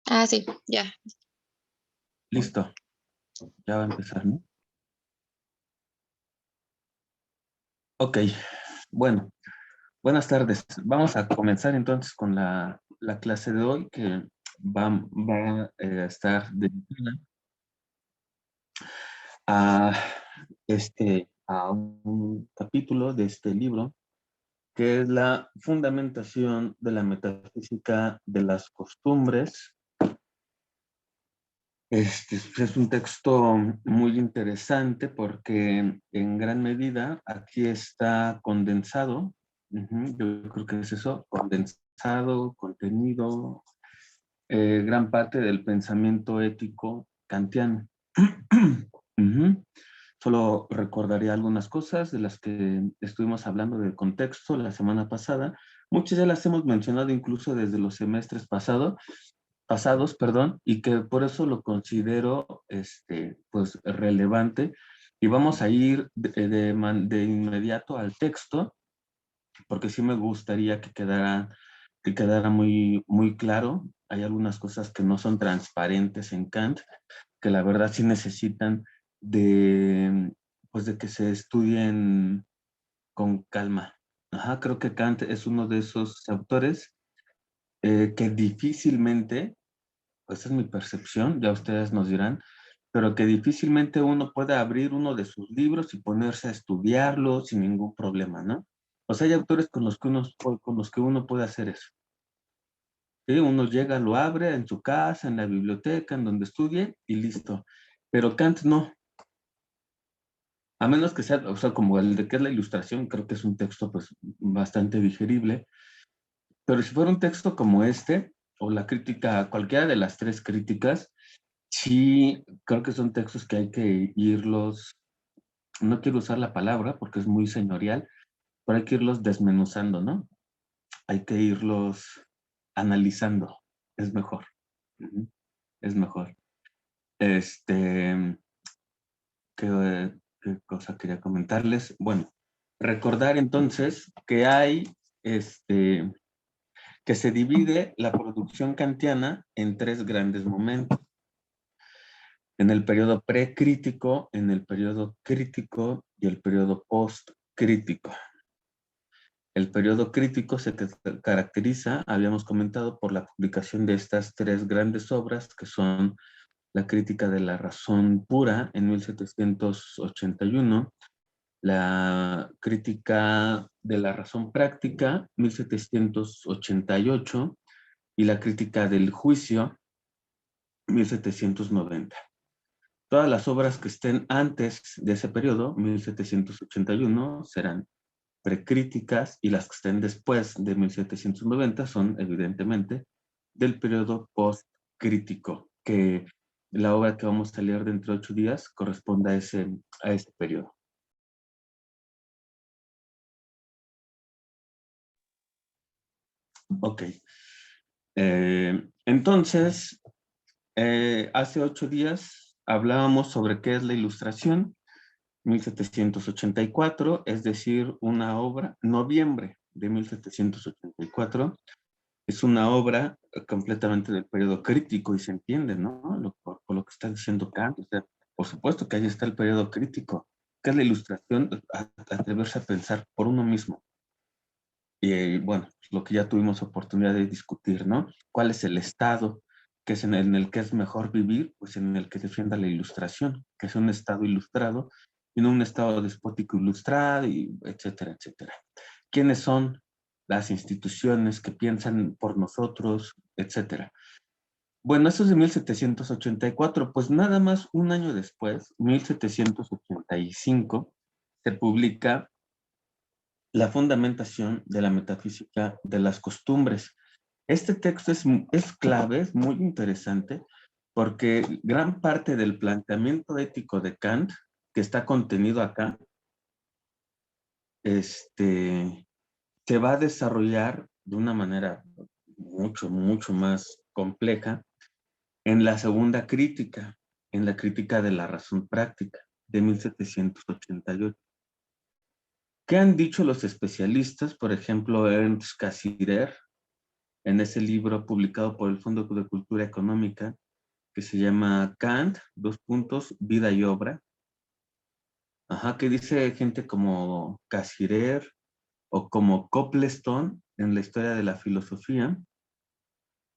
Ah, sí, ya. Listo, ya va a empezar, ¿no? Ok, bueno, buenas tardes. Vamos a comenzar entonces con la clase de hoy que va a estar dedicada a, a un capítulo de este libro que es la fundamentación de la metafísica de las costumbres. Este es un texto muy interesante porque en gran medida aquí está condensado, yo creo que es eso, condensado, contenido, gran parte del pensamiento ético kantiano. Solo recordaría algunas cosas de las que estuvimos hablando del contexto la semana pasada. Muchas ya las hemos mencionado incluso desde los semestres pasados, perdón, y que por eso lo considero pues relevante. Y vamos a ir de inmediato al texto, porque sí me gustaría que quedara muy, muy claro. Hay algunas cosas que no son transparentes en Kant, que la verdad sí necesitan de, pues de que se estudien con calma. Ajá, creo que Kant es uno de esos autores que difícilmente, pues es mi percepción, ya ustedes nos dirán, pero que difícilmente uno puede abrir uno de sus libros y ponerse a estudiarlo sin ningún problema, ¿no? O sea, hay autores con los que uno puede hacer eso. ¿Sí? Uno llega, lo abre en su casa, en la biblioteca, en donde estudie y listo. Pero Kant no. A menos que sea, o sea, como el de que es la ilustración, creo que es un texto pues bastante digerible. Pero si fuera un texto como este, o la crítica, cualquiera de las tres críticas, sí, creo que son textos que hay que irlos, no quiero usar la palabra porque es muy señorial, pero hay que irlos desmenuzando, ¿no? Hay que irlos analizando, es mejor. Ujú. Es mejor. Este, ¿qué cosa quería comentarles? Bueno, recordar entonces que hay, este, que se divide la producción kantiana en tres grandes momentos. En el periodo precrítico, en el periodo crítico y el periodo postcrítico. El periodo crítico se caracteriza, habíamos comentado, por la publicación de estas tres grandes obras que son la crítica de la razón pura en 1781, la crítica de la razón práctica 1788 y la crítica del juicio 1790. Todas las obras que estén antes de ese periodo, 1781, serán precríticas y las que estén después de 1790 son evidentemente del periodo postcrítico, que la obra que vamos a leer dentro de 8 días corresponde a ese periodo. Ok. Entonces, hace 8 días hablábamos sobre qué es la ilustración, 1784, es decir, una obra, noviembre de 1784, es una obra completamente del periodo crítico y se entiende, ¿no? Por lo que está diciendo Kant, o sea, por supuesto que ahí está el periodo crítico, que es la ilustración, atreverse a pensar por uno mismo. Y bueno, lo que ya tuvimos oportunidad de discutir, ¿no? ¿Cuál es el estado que es en el que es mejor vivir? Pues en el que defienda la ilustración, que es un estado ilustrado y no un estado despótico ilustrado, y etcétera, etcétera. ¿Quiénes son las instituciones que piensan por nosotros, etcétera? Bueno, eso es de 1784, pues nada más un año después, 1785, se publica la fundamentación de la metafísica de las costumbres. Este texto es clave, es muy interesante, porque gran parte del planteamiento ético de Kant, que está contenido acá, se va a desarrollar de una manera mucho, mucho más compleja en la segunda crítica, en la crítica de la razón práctica de 1788. ¿Qué han dicho los especialistas? Por ejemplo, Ernst Cassirer, en ese libro publicado por el Fondo de Cultura Económica, que se llama Kant, dos puntos, vida y obra. Ajá, que dice gente como Cassirer o como Copleston en la historia de la filosofía,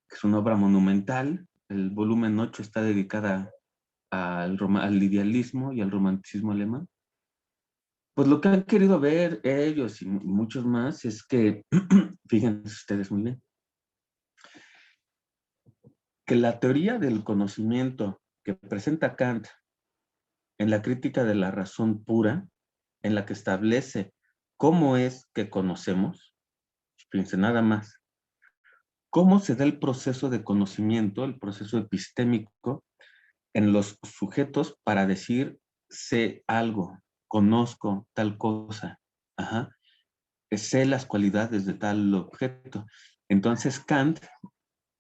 que es una obra monumental. El volumen 8 está dedicada al idealismo y al romanticismo alemán. Pues lo que han querido ver ellos y muchos más es que, fíjense ustedes muy bien, que la teoría del conocimiento que presenta Kant en la crítica de la razón pura, en la que establece cómo es que conocemos, fíjense nada más, cómo se da el proceso de conocimiento, el proceso epistémico en los sujetos para decir sé algo, conozco tal cosa, ajá, sé las cualidades de tal objeto. Entonces Kant,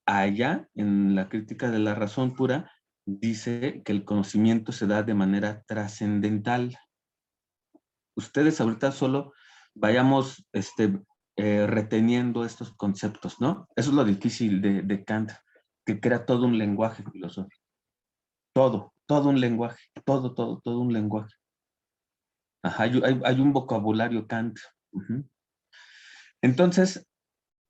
allá en la crítica de la razón pura, dice que el conocimiento se da de manera trascendental. Ustedes ahorita solo vayamos reteniendo estos conceptos, ¿no? Eso es lo difícil de Kant, que crea todo un lenguaje filosófico. Todo un lenguaje, todo un lenguaje. Ajá, hay un vocabulario Kant. Ujú. Entonces,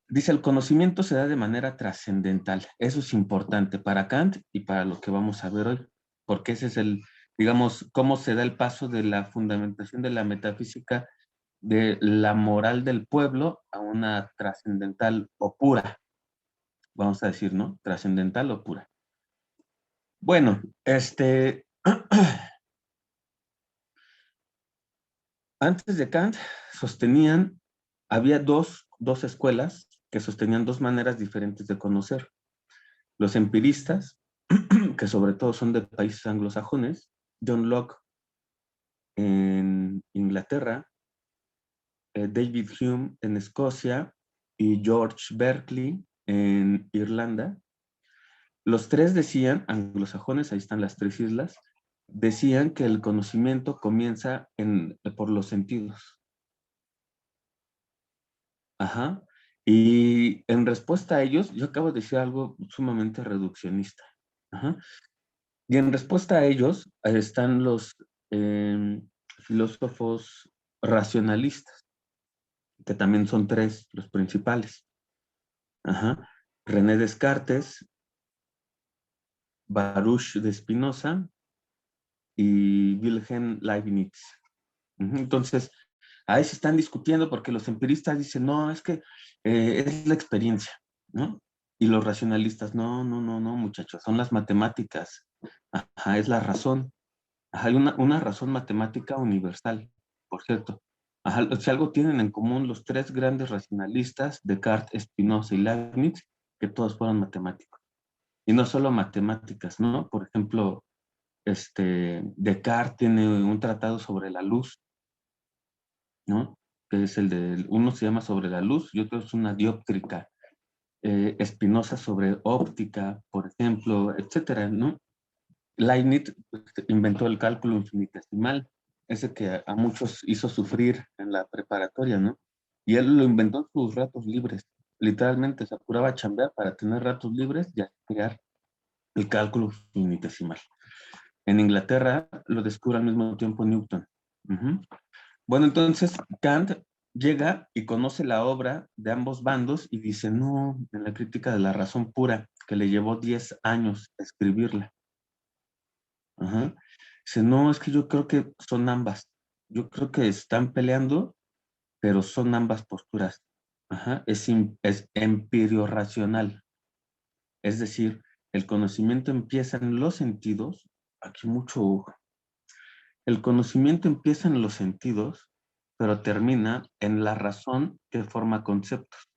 dice, el conocimiento se da de manera trascendental. Eso es importante para Kant y para lo que vamos a ver hoy, porque ese es el, digamos, cómo se da el paso de la fundamentación de la metafísica de la moral del pueblo a una trascendental o pura, vamos a decir, ¿no? Trascendental o pura. Bueno, antes de Kant sostenían, había dos escuelas que sostenían dos maneras diferentes de conocer. Los empiristas, que sobre todo son de países anglosajones, John Locke en Inglaterra, David Hume en Escocia y George Berkeley en Irlanda. Los tres decían, anglosajones, ahí están las tres islas, decían que el conocimiento comienza por los sentidos. Ajá. Y en respuesta a ellos, yo acabo de decir algo sumamente reduccionista. Ajá. Y en respuesta a ellos están los filósofos racionalistas, que también son tres los principales. Ajá. René Descartes, Baruch de Spinoza y Wilhelm Leibniz. Entonces, ahí se están discutiendo porque los empiristas dicen, no, es que es la experiencia, ¿no? Y los racionalistas, no, muchachos, son las matemáticas. Ajá, es la razón. Ajá, hay una razón matemática universal, por cierto. Ajá, si algo tienen en común los tres grandes racionalistas, Descartes, Spinoza y Leibniz, que todos fueron matemáticos. Y no solo matemáticas, ¿no? Por ejemplo, Descartes tiene un tratado sobre la luz, ¿no? Que es uno se llama sobre la luz y otro es una dióptrica. Spinoza sobre óptica, por ejemplo, etcétera, ¿no? Leibniz inventó el cálculo infinitesimal, ese que a muchos hizo sufrir en la preparatoria, ¿no? Y él lo inventó en sus ratos libres. Literalmente se apuraba a chambear para tener ratos libres y a crear el cálculo infinitesimal. En Inglaterra lo descubre al mismo tiempo Newton. Uh-huh. Bueno, entonces Kant llega y conoce la obra de ambos bandos y dice, no, en la crítica de la razón pura, que le llevó 10 años escribirla. Ajá. Dice, no, es que yo creo que son ambas. Yo creo que están peleando, pero son ambas posturas. Ajá. Es empirio racional. Es decir, el conocimiento empieza en los sentidos. Aquí mucho ojo. El conocimiento empieza en los sentidos, pero termina en la razón que forma conceptos.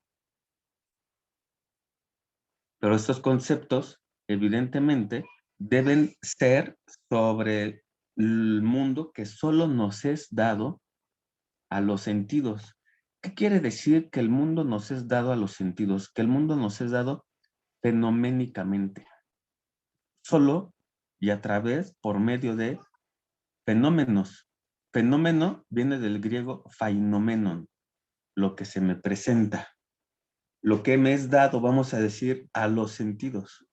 Pero estos conceptos, evidentemente, deben ser sobre el mundo que solo nos es dado a los sentidos. ¿Qué quiere decir que el mundo nos es dado a los sentidos? Que el mundo nos es dado fenoménicamente, solo y a través, por medio de fenómenos. Fenómeno viene del griego phainommenon, lo que se me presenta. lo que me es dado, vamos a decir, a los sentidos.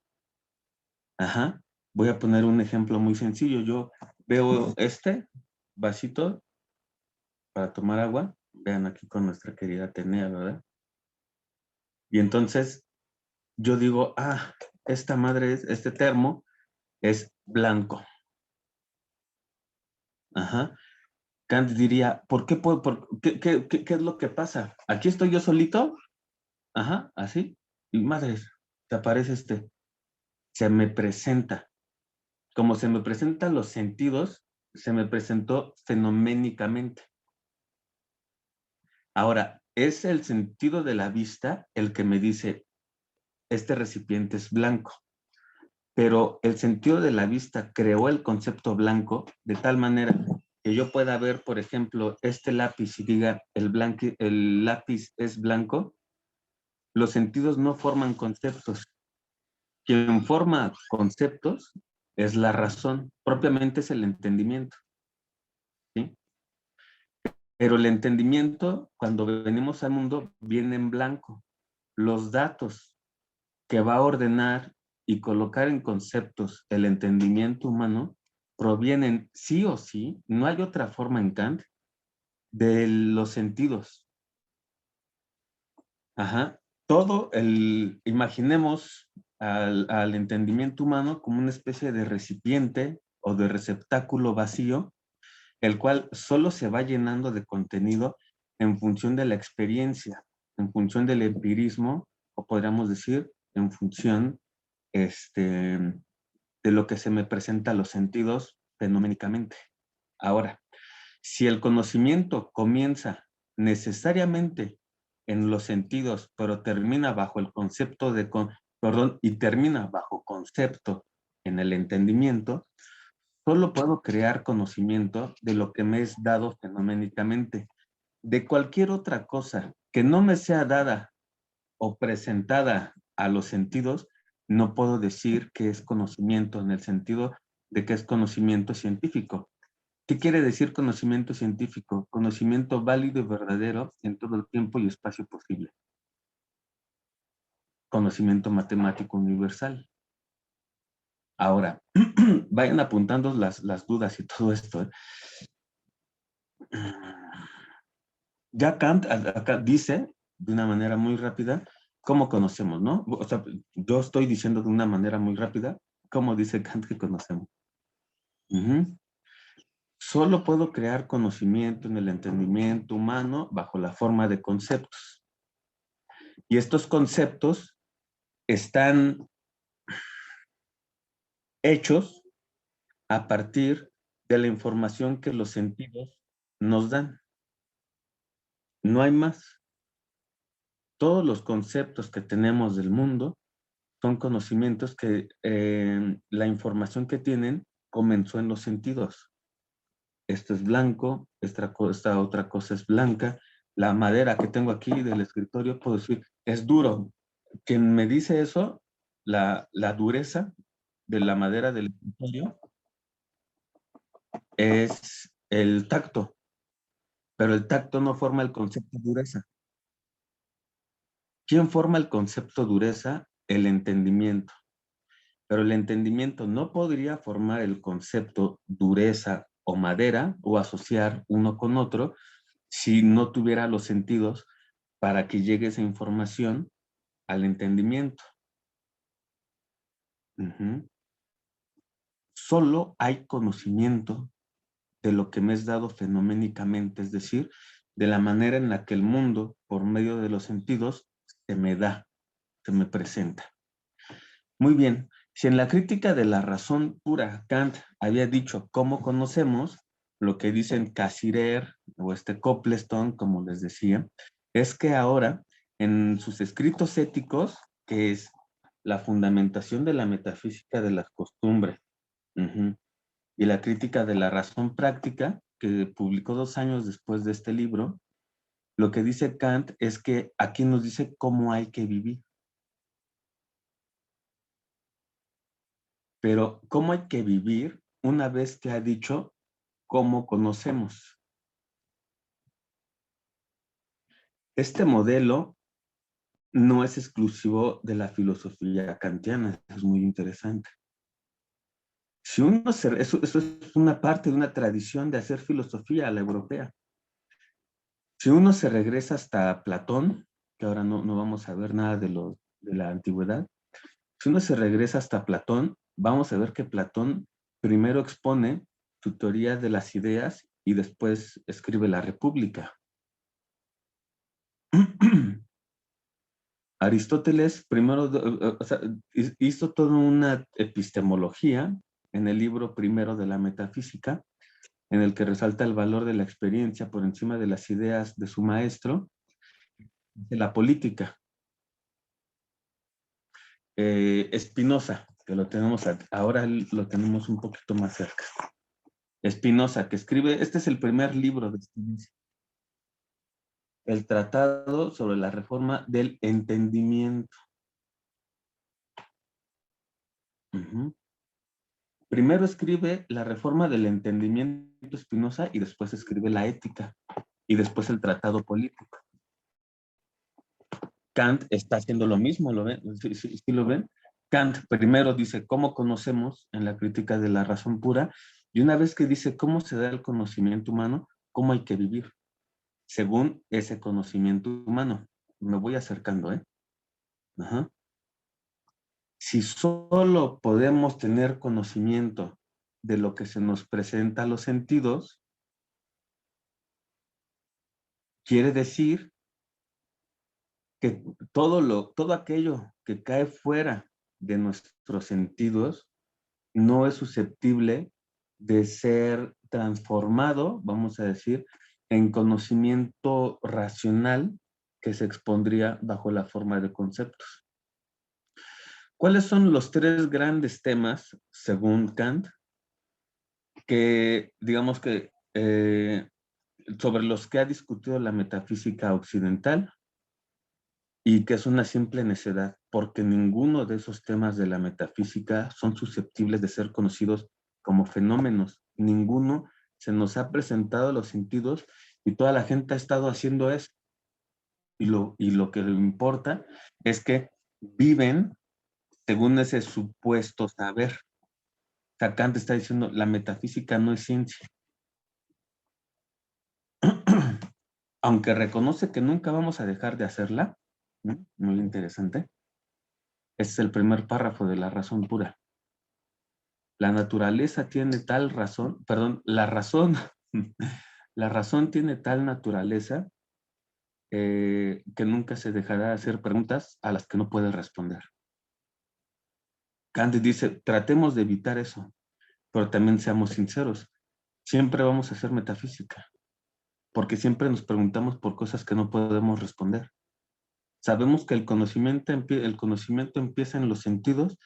Ajá. Voy a poner un ejemplo muy sencillo. Yo veo este vasito para tomar agua. Vean aquí con nuestra querida Atenea, ¿verdad? Y entonces yo digo, ah, esta madre, este termo es blanco. Ajá. Kant diría, ¿por qué puedo, qué es lo que pasa? Aquí estoy yo solito, ajá, así, y madres, te aparece se me presenta. Como se me presentan los sentidos, se me presentó fenoménicamente. Ahora, es el sentido de la vista el que me dice, este recipiente es blanco. Pero el sentido de la vista creó el concepto blanco de tal manera que yo pueda ver, por ejemplo, este lápiz y diga, el lápiz es blanco. Los sentidos no forman conceptos. Quien forma conceptos es la razón, propiamente es el entendimiento, ¿sí? Pero el entendimiento, cuando venimos al mundo, viene en blanco. Los datos que va a ordenar y colocar en conceptos el entendimiento humano provienen sí o sí, no hay otra forma en Kant, de los sentidos. Ajá. Imaginemos al entendimiento humano como una especie de recipiente o de receptáculo vacío, el cual solo se va llenando de contenido en función de la experiencia, en función del empirismo, o podríamos decir, en función de lo que se me presenta a los sentidos fenoménicamente. Ahora, si el conocimiento comienza necesariamente en los sentidos, pero termina bajo el concepto y termina bajo concepto en el entendimiento, solo puedo crear conocimiento de lo que me es dado fenoménicamente. De cualquier otra cosa que no me sea dada o presentada a los sentidos, no puedo decir que es conocimiento en el sentido de que es conocimiento científico. ¿Qué quiere decir conocimiento científico? Conocimiento válido y verdadero en todo el tiempo y espacio posible. Conocimiento matemático universal. Ahora, vayan apuntando las dudas y todo esto. Ya Kant acá dice, de una manera muy rápida, cómo conocemos, ¿no? O sea, yo estoy diciendo de una manera muy rápida, cómo dice Kant que conocemos. Solo puedo crear conocimiento en el entendimiento humano bajo la forma de conceptos. Y estos conceptos están hechos a partir de la información que los sentidos nos dan. No hay más. Todos los conceptos que tenemos del mundo son conocimientos que la información que tienen comenzó en los sentidos. Esto es blanco, esta otra cosa es blanca. La madera que tengo aquí del escritorio, puedo decir, es duro. Quien me dice eso, la dureza de la madera del escritorio es el tacto, pero el tacto no forma el concepto dureza. ¿Quién forma el concepto dureza? El entendimiento. Pero el entendimiento no podría formar el concepto dureza o madera o asociar uno con otro si no tuviera los sentidos para que llegue esa información al entendimiento. Solo hay conocimiento de lo que me es dado fenoménicamente, es decir, de la manera en la que el mundo, por medio de los sentidos, se me da, se me presenta. Muy bien, si en la crítica de la razón pura Kant había dicho cómo conocemos, lo que dicen Cassirer o Copleston, como les decía, es que ahora en sus escritos éticos, que es la fundamentación de la metafísica de las costumbres, y la crítica de la razón práctica, que publicó 2 años después de este libro, lo que dice Kant es que aquí nos dice cómo hay que vivir. Pero cómo hay que vivir una vez que ha dicho cómo conocemos. Este modelo no es exclusivo de la filosofía kantiana. Eso es muy interesante. Si uno eso es una parte de una tradición de hacer filosofía a la europea. Si uno se regresa hasta Platón, que ahora no vamos a ver nada de la antigüedad, si uno se regresa hasta Platón, vamos a ver que Platón primero expone su teoría de las ideas y después escribe la República. Aristóteles primero o sea, hizo toda una epistemología en el libro primero de la metafísica, en el que resalta el valor de la experiencia por encima de las ideas de su maestro, de la política. Spinoza, que lo tenemos ahora lo tenemos un poquito más cerca. Spinoza, que escribe, este es el primer libro de Spinoza, el Tratado sobre la Reforma del Entendimiento. Uh-huh. Primero escribe la Reforma del Entendimiento Spinoza y después escribe la Ética y después el Tratado Político. Kant está haciendo lo mismo, ¿lo ven? ¿Sí lo ven? Kant primero dice cómo conocemos en la crítica de la razón pura, y una vez que dice cómo se da el conocimiento humano, cómo hay que vivir según ese conocimiento humano. Me voy acercando, ¿eh? Ajá. Si solo podemos tener conocimiento de lo que se nos presenta a los sentidos, quiere decir que todo aquello que cae fuera de nuestros sentidos no es susceptible de ser transformado, vamos a decir, en conocimiento racional que se expondría bajo la forma de conceptos. ¿Cuáles son los tres grandes temas, según Kant, que digamos que sobre los que ha discutido la metafísica occidental y que es una simple necedad, porque ninguno de esos temas de la metafísica son susceptibles de ser conocidos como fenómenos? Ninguno se nos ha presentado a los sentidos y toda la gente ha estado haciendo eso. Y lo que le importa es que viven según ese supuesto saber. Kant está diciendo, la metafísica no es ciencia. Aunque reconoce que nunca vamos a dejar de hacerla, ¿no? Muy interesante. Ese es el primer párrafo de la razón pura. La naturaleza tiene tal razón, perdón, la razón tiene tal naturaleza que nunca se dejará de hacer preguntas a las que no puede responder. Kant dice, tratemos de evitar eso, pero también seamos sinceros. Siempre vamos a hacer metafísica, porque siempre nos preguntamos por cosas que no podemos responder. Sabemos que el conocimiento empieza en los sentidos,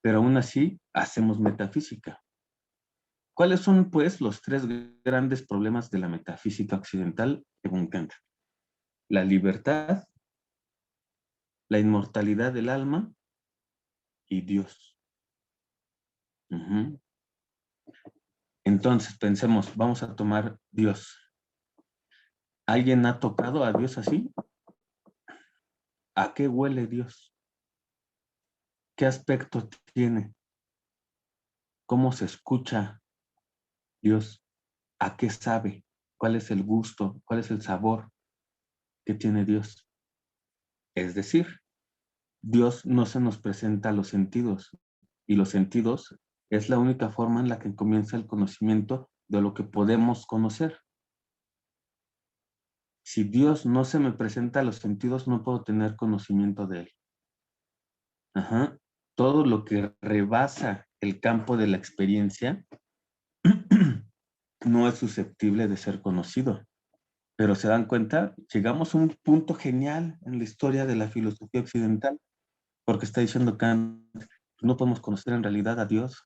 pero aún así hacemos metafísica. ¿Cuáles son, pues, los tres grandes problemas de la metafísica occidental, según Kant? La libertad, la inmortalidad del alma y Dios. Uh-huh. Entonces, pensemos, vamos a tomar Dios. ¿Alguien ha tocado a Dios así? ¿A qué huele Dios? ¿Qué aspecto tiene? ¿Cómo se escucha Dios? ¿A qué sabe? ¿Cuál es el gusto? ¿Cuál es el sabor que tiene Dios? Es decir, Dios no se nos presenta a los sentidos, y los sentidos es la única forma en la que comienza el conocimiento de lo que podemos conocer. Si Dios no se me presenta a los sentidos, no puedo tener conocimiento de Él. Ajá. Todo lo que rebasa el campo de la experiencia no es susceptible de ser conocido. Pero se dan cuenta, llegamos a un punto genial en la historia de la filosofía occidental, porque está diciendo Kant, no podemos conocer en realidad a Dios.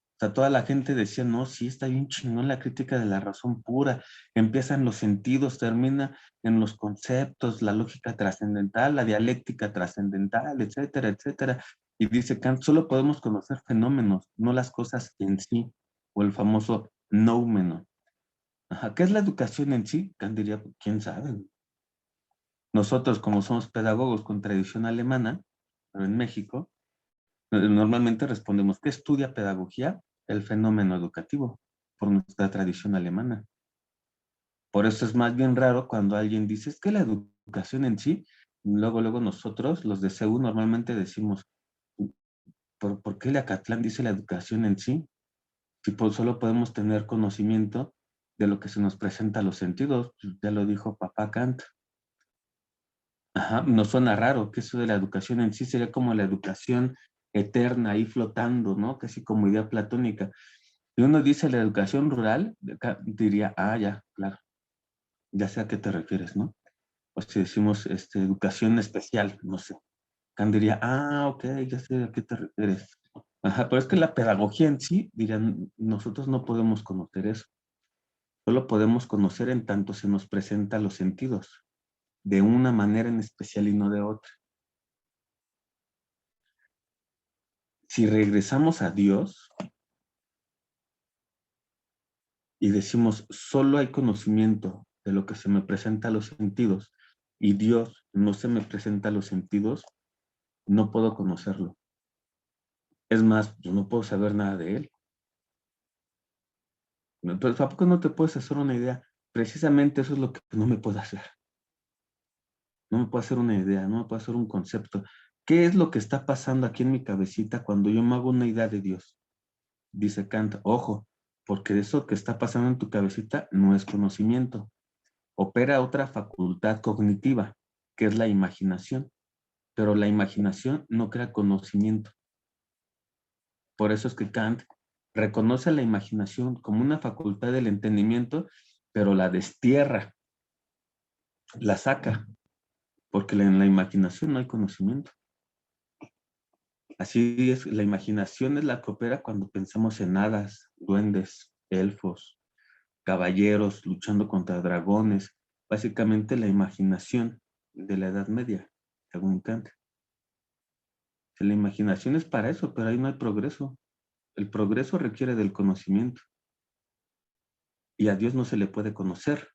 O sea, toda la gente decía, no, sí, está bien chingón la crítica de la razón pura. Empieza en los sentidos, termina en los conceptos, la lógica trascendental, la dialéctica trascendental, etcétera, etcétera. Y dice Kant, solo podemos conocer fenómenos, no las cosas en sí, o el famoso noumeno. Ajá. ¿Qué es la educación en sí? Kant diría, ¿quién sabe? Nosotros, como somos pedagogos con tradición alemana, en México, normalmente respondemos, ¿qué estudia pedagogía? El fenómeno educativo, por nuestra tradición alemana. Por eso es más bien raro cuando alguien dice, es que la educación en sí, luego nosotros, los de CEU, normalmente decimos, ¿por qué Acatlán dice la educación en sí? Si solo podemos tener conocimiento de lo que se nos presenta a los sentidos, ya lo dijo papá Kant. Ajá, nos suena raro que eso de la educación en sí sería como la educación eterna ahí flotando, ¿no? Casi como idea platónica. Si uno dice la educación rural, diría, ah, ya, claro, ya sé a qué te refieres, ¿no? O si decimos educación especial, no sé. Kant diría, ah, ok, ya sé a qué te refieres. Ajá, pero es que la pedagogía en sí, dirían, nosotros no podemos conocer eso. Solo podemos conocer en tanto se nos presenta los sentidos, de una manera en especial y no de otra. Si regresamos a Dios y decimos, solo hay conocimiento de lo que se me presenta a los sentidos y Dios no se me presenta a los sentidos, no puedo conocerlo. Es más, yo no puedo saber nada de él. Pero tampoco no te puedes hacer una idea. Precisamente eso es lo que no me puedo hacer. No me puedo hacer una idea, no me puedo hacer un concepto. ¿Qué es lo que está pasando aquí en mi cabecita cuando yo me hago una idea de Dios? Dice Kant, ojo, porque eso que está pasando en tu cabecita no es conocimiento. Opera otra facultad cognitiva, que es la imaginación, pero la imaginación no crea conocimiento. Por eso es que Kant reconoce la imaginación como una facultad del entendimiento, pero la destierra, la saca, porque en la imaginación no hay conocimiento. Así es, la imaginación es la que opera cuando pensamos en hadas, duendes, elfos, caballeros luchando contra dragones. Básicamente la imaginación de la Edad Media, según Kant. La imaginación es para eso, pero ahí no hay progreso. El progreso requiere del conocimiento. Y a Dios no se le puede conocer,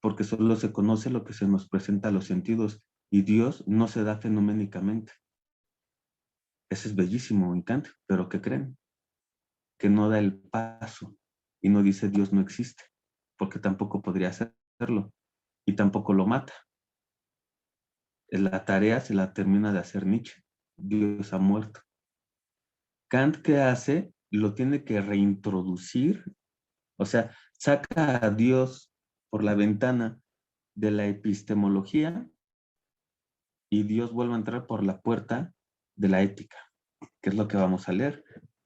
porque solo se conoce lo que se nos presenta a los sentidos. Y Dios no se da fenoménicamente. Eso es bellísimo en Kant, pero ¿qué creen? Que no da el paso y no dice Dios no existe, porque tampoco podría hacerlo y tampoco lo mata. La tarea se la termina de hacer Nietzsche. Dios ha muerto. Kant, ¿qué hace? Lo tiene que reintroducir, o sea, saca a Dios por la ventana de la epistemología y Dios vuelve a entrar por la puerta de la ética, que es lo que vamos a leer,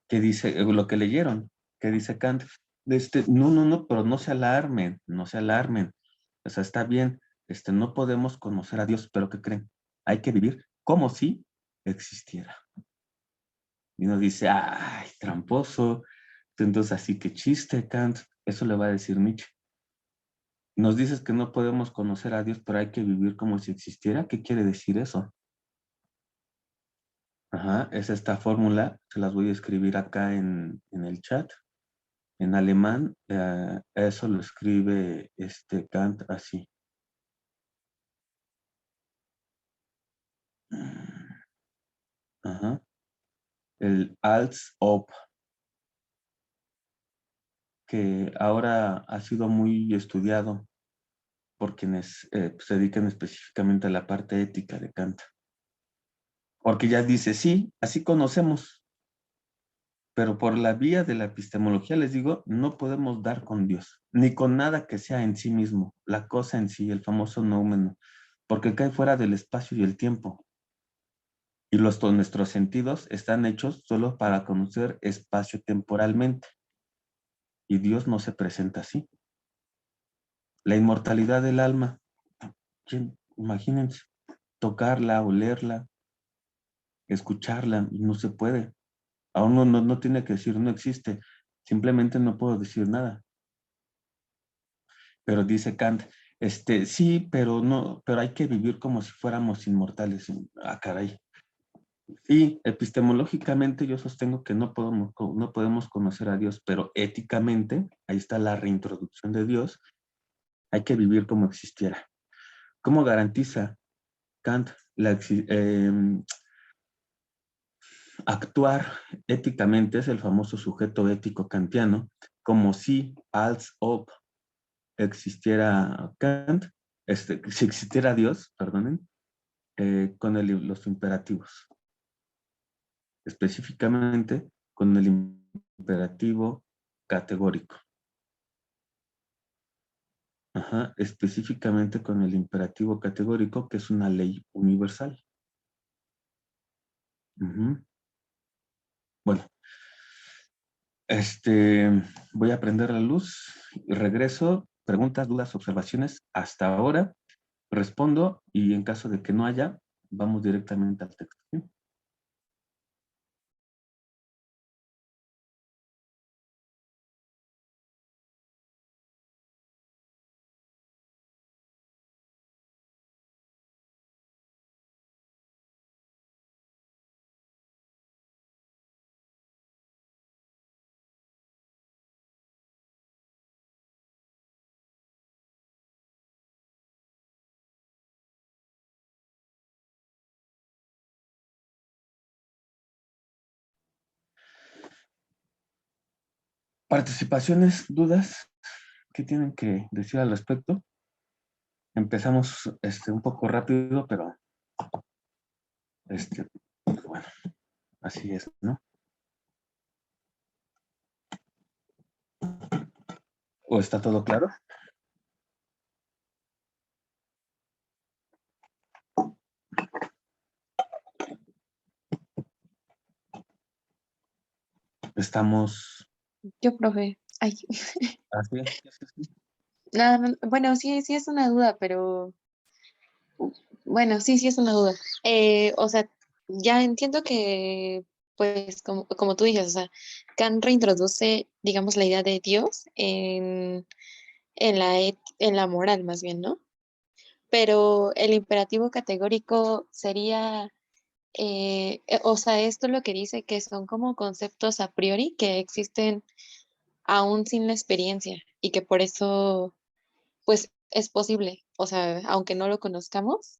que dice, lo que leyeron, que dice Kant, no, pero no se alarmen, no se alarmen, o sea, está bien, no podemos conocer a Dios, pero ¿qué creen? Hay que vivir como si existiera. Y uno dice, ay, tramposo, entonces así que chiste, Kant, eso le va a decir Nietzsche. Nos dices que no podemos conocer a Dios, pero hay que vivir como si existiera. ¿Qué quiere decir eso? Ajá, es esta fórmula, se las voy a escribir acá en el chat. En alemán, eso lo escribe Kant así. Ajá. El als ob, que ahora ha sido muy estudiado por quienes se dedican específicamente a la parte ética de Kant. Porque ya dice, sí, así conocemos, pero por la vía de la epistemología, les digo, no podemos dar con Dios, ni con nada que sea en sí mismo, la cosa en sí, el famoso noumeno, porque cae fuera del espacio y el tiempo. Y nuestros sentidos están hechos solo para conocer espacio temporalmente. Y Dios no se presenta así. La inmortalidad del alma, imagínense, tocarla, olerla, escucharla, no se puede. Aún no tiene que decir no existe, simplemente no puedo decir nada. Pero dice Kant, sí, pero no, pero hay que vivir como si fuéramos inmortales. Ah, caray. Y epistemológicamente yo sostengo que no podemos conocer a Dios, pero éticamente, ahí está la reintroducción de Dios, hay que vivir como existiera. ¿Cómo garantiza Kant actuar éticamente? Es el famoso sujeto ético kantiano, como si als ob existiera Kant, si existiera Dios, perdonen, con los imperativos, específicamente con el imperativo categórico. Ajá, específicamente con el imperativo categórico, que es una ley universal. Bueno, voy a prender la luz y regreso. Preguntas, dudas, observaciones. Hasta ahora respondo y en caso de que no haya, vamos directamente al texto. ¿Sí? Participaciones, dudas, ¿qué tienen que decir al respecto? Empezamos un poco rápido, pero bueno, así es, ¿no? ¿O está todo claro? Estamos Yo, profe. Ay, así. Sí, sí. nada, bueno, sí, sí es una duda, pero bueno, sí, sí es una duda. O sea, ya entiendo que, pues, como tú dices, o sea, Kant reintroduce, digamos, la idea de Dios en la moral, más bien, ¿no? Pero el imperativo categórico sería, o sea, esto lo que dice que son como conceptos a priori que existen aún sin la experiencia y que por eso pues es posible, o sea, aunque no lo conozcamos,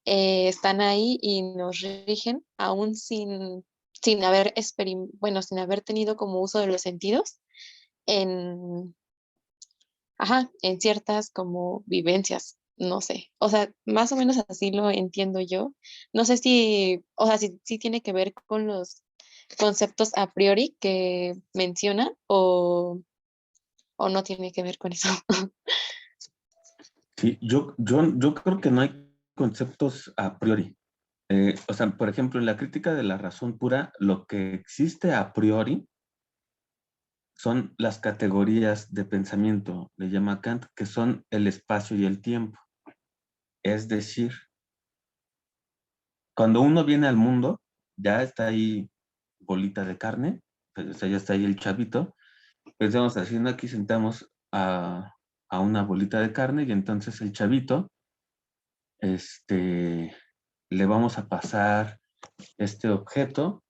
están ahí y nos rigen aún sin haber bueno, sin haber tenido como uso de los sentidos en, ajá, en ciertas como vivencias, no sé, o sea, más o menos así lo entiendo yo. No sé si, o sea, si tiene que ver con los conceptos a priori que menciona o no tiene que ver con eso. Sí, yo creo que no hay conceptos a priori. O sea, por ejemplo, en la crítica de la razón pura, lo que existe a priori son las categorías de pensamiento, le llama Kant, que son el espacio y el tiempo. Es decir, cuando uno viene al mundo, ya está ahí bolita de carne, o sea, ya está ahí el chavito, pues vamos haciendo aquí, sentamos a una bolita de carne y entonces el chavito, le vamos a pasar este objeto,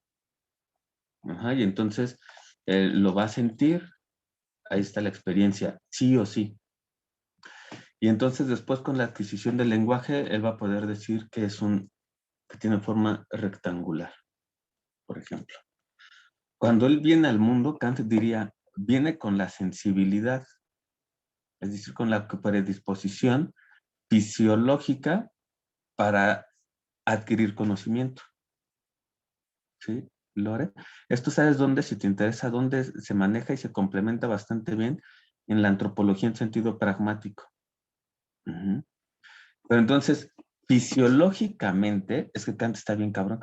ajá, y entonces lo va a sentir, ahí está la experiencia, sí o sí. Y entonces después con la adquisición del lenguaje, él va a poder decir que tiene forma rectangular, por ejemplo. Cuando él viene al mundo, Kant diría, viene con la sensibilidad, es decir, con la predisposición fisiológica para adquirir conocimiento. ¿Sí, Lore? Esto sabes dónde, si te interesa, dónde se maneja y se complementa bastante bien en la antropología en sentido pragmático. Uh-huh. Pero entonces, fisiológicamente, es que Kant está bien cabrón,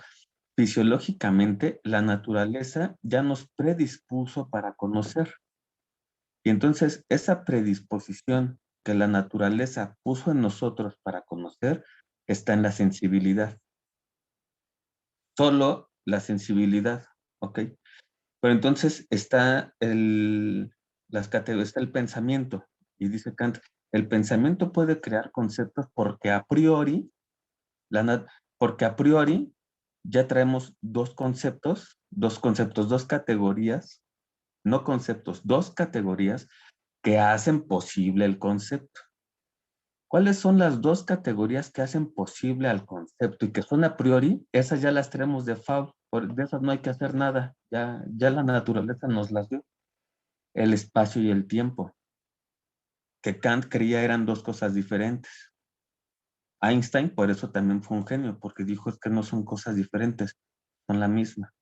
fisiológicamente la naturaleza ya nos predispuso para conocer. Y entonces esa predisposición que la naturaleza puso en nosotros para conocer está en la sensibilidad. Solo la sensibilidad, ¿ok? Pero entonces está el pensamiento. Y dice Kant, el pensamiento puede crear conceptos porque a priori ya traemos dos categorías, no conceptos, dos categorías que hacen posible el concepto. ¿Cuáles son las dos categorías que hacen posible al concepto y que son a priori? Esas ya las tenemos de default, de esas no hay que hacer nada, ya la naturaleza nos las dio. El espacio y el tiempo, que Kant creía eran dos cosas diferentes. Einstein por eso también fue un genio, porque dijo es que no son cosas diferentes, son la misma.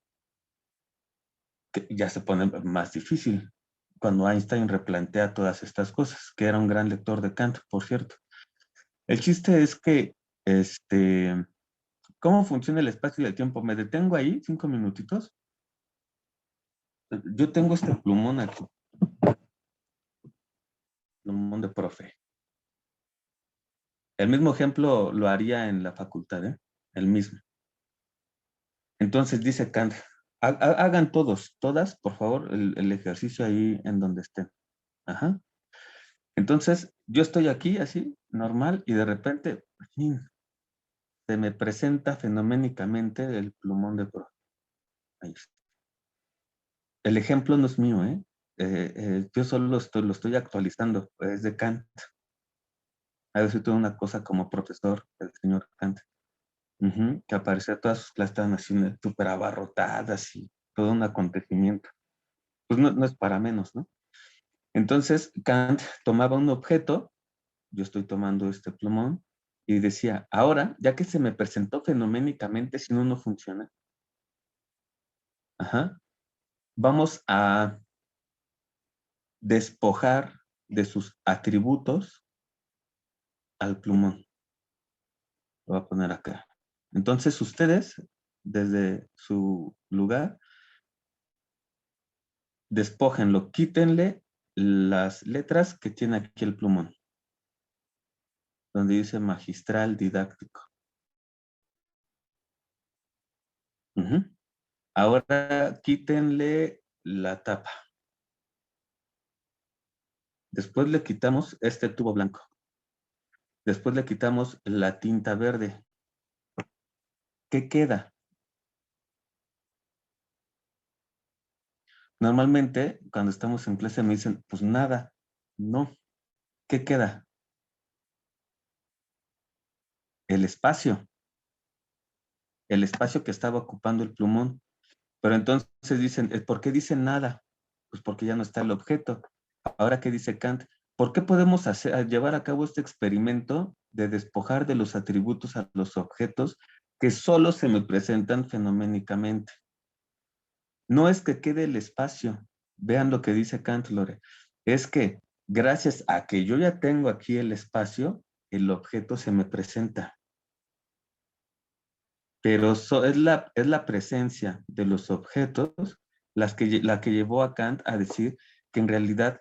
Que ya se pone más difícil cuando Einstein replantea todas estas cosas, que era un gran lector de Kant, por cierto. El chiste es que, ¿cómo funciona el espacio y el tiempo? Me detengo ahí 5 minutitos. Yo tengo este plumón aquí, plumón de profe. El mismo ejemplo lo haría en la facultad, ¿eh? El mismo. Entonces dice Kant, hagan todos, todas, por favor, el ejercicio ahí en donde estén. Ajá. Entonces, yo estoy aquí así, normal, y de repente, se me presenta fenoménicamente el plumón de profe. Ahí está. El ejemplo no es mío, ¿eh? Yo solo lo estoy actualizando, es de Kant. A veces tuve una cosa como profesor, el señor Kant, que aparecía todas sus clases estaban así súper abarrotadas y todo un acontecimiento. Pues no es para menos, ¿no? Entonces, Kant tomaba un objeto, yo estoy tomando este plumón, y decía, ahora, ya que se me presentó fenoménicamente, si no funciona, vamos a despojar de sus atributos al plumón. Lo voy a poner acá. Entonces, ustedes, desde su lugar, despójenlo, quítenle las letras que tiene aquí el plumón, donde dice magistral didáctico. Ahora quítenle la tapa. Después le quitamos este tubo blanco. Después le quitamos la tinta verde. ¿Qué queda? Normalmente, cuando estamos en clase me dicen, pues nada. No. ¿Qué queda? El espacio. El espacio que estaba ocupando el plumón. Pero entonces dicen, ¿por qué dicen nada? Pues porque ya no está el objeto. Ahora, ¿qué dice Kant? ¿Por qué podemos llevar a cabo este experimento de despojar de los atributos a los objetos que solo se me presentan fenoménicamente? No es que quede el espacio. Vean lo que dice Kant, Lore. Es que gracias a que yo ya tengo aquí el espacio, el objeto se me presenta. Pero es la presencia de los objetos la que llevó a Kant a decir que en realidad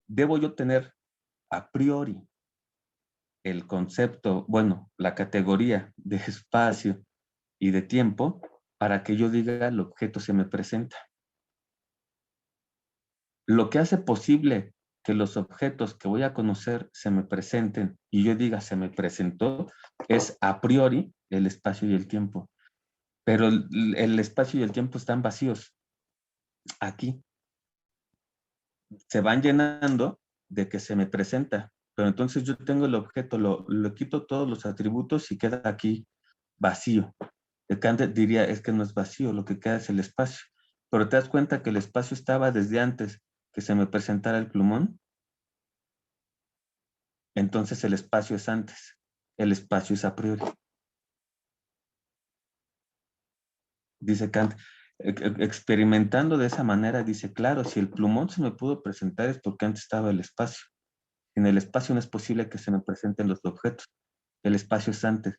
debo yo tener a priori el concepto, bueno, la categoría de espacio y de tiempo para que yo diga el objeto se me presenta. Lo que hace posible que los objetos que voy a conocer se me presenten y yo diga se me presentó es a priori el espacio y el tiempo. Pero el espacio y el tiempo están vacíos. Aquí se van llenando de que se me presenta. Pero entonces yo tengo el objeto, lo quito todos los atributos y queda aquí vacío. Kant diría, es que no es vacío, lo que queda es el espacio. Pero te das cuenta que el espacio estaba desde antes que se me presentara el plumón. Entonces el espacio es antes. El espacio es a priori. Dice Kant, experimentando de esa manera, dice, claro, si el plumón se me pudo presentar es porque antes estaba el espacio. En el espacio no es posible que se me presenten los objetos. El espacio es antes,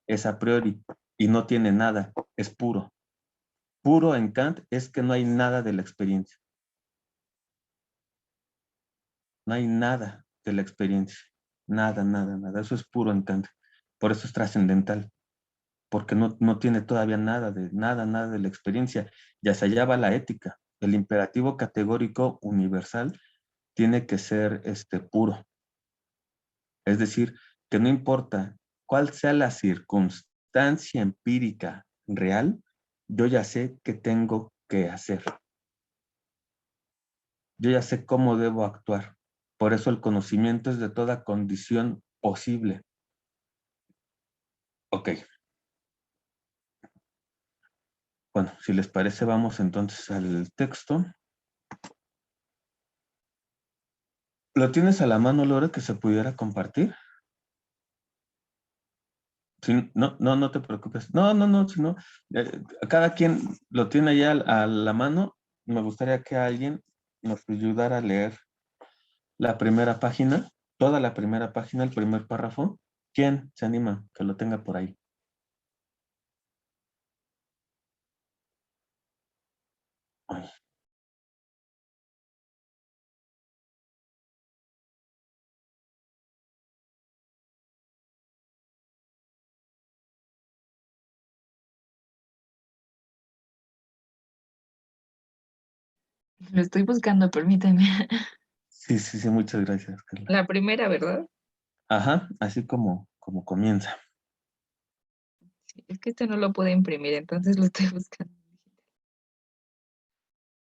es a priori y no tiene nada, es puro. Puro en Kant es que no hay nada de la experiencia. No hay nada de la experiencia. Nada, nada, nada. Eso es puro en Kant. Por eso es trascendental. Porque no tiene todavía nada de la experiencia. Ya se hallaba la ética. El imperativo categórico universal tiene que ser puro. Es decir, que no importa cuál sea la circunstancia empírica real, yo ya sé qué tengo que hacer. Yo ya sé cómo debo actuar. Por eso el conocimiento es de toda condición posible. Ok. Bueno, si les parece, vamos entonces al texto. ¿Lo tienes a la mano, Lore, que se pudiera compartir? Sí, no, no, no te preocupes. No, no, no, sino cada quien lo tiene ya a la mano. Me gustaría que alguien nos ayudara a leer la primera página, toda la primera página, el primer párrafo. ¿Quién se anima que lo tenga por ahí? Ay, Lo estoy buscando, permíteme. sí, sí, sí, muchas gracias, Carla. La primera, ¿verdad? Ajá, así como comienza. Sí, es que este no lo puedo imprimir, entonces lo estoy buscando.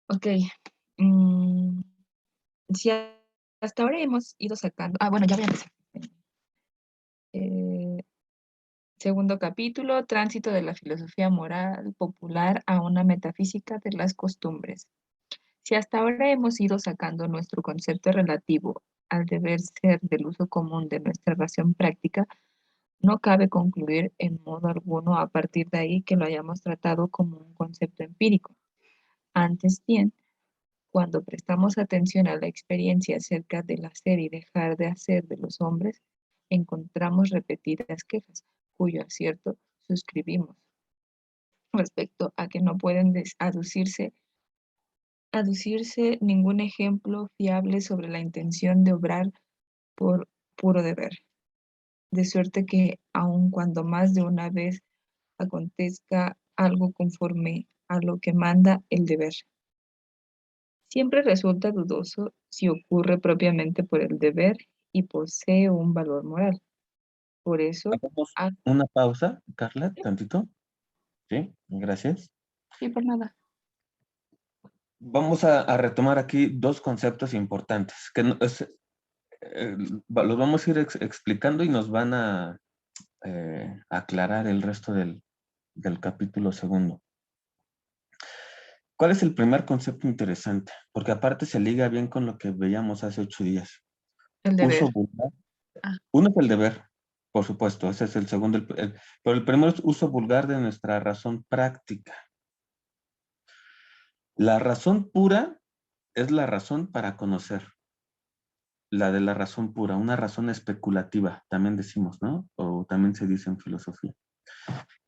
Ok. mm, si hasta ahora hemos ido sacando. Ah, bueno, ya voy a empezar. Eh, Segundo capítulo, tránsito de la filosofía moral popular a una metafísica de las costumbres. Si hasta ahora hemos ido sacando nuestro concepto relativo al deber ser del uso común de nuestra ración práctica, no cabe concluir en modo alguno a partir de ahí que lo hayamos tratado como un concepto empírico. Antes bien, cuando prestamos atención a la experiencia acerca del hacer y dejar de hacer de los hombres, encontramos repetidas quejas, cuyo acierto suscribimos respecto a que no pueden aducirse ningún ejemplo fiable sobre la intención de obrar por puro deber. De suerte que, aun cuando más de una vez acontezca algo conforme a lo que manda el deber, siempre resulta dudoso si ocurre propiamente por el deber y posee un valor moral. Por eso, Hagamos ah, una pausa, Carla, tantito. Sí, gracias. sí, por nada. Vamos a retomar aquí dos conceptos importantes, que los vamos a ir explicando y nos van a aclarar el resto del capítulo segundo. ¿Cuál es el primer concepto interesante? Porque aparte se liga bien con lo que veíamos hace 8 días. El Uso deber. vulgar. Ah, Uno es el deber, por supuesto, ese es el segundo. Pero el primero es uso vulgar de nuestra razón práctica. La razón pura es la razón para conocer. La de la razón pura, una razón especulativa, también decimos, ¿no? O también se dice en filosofía.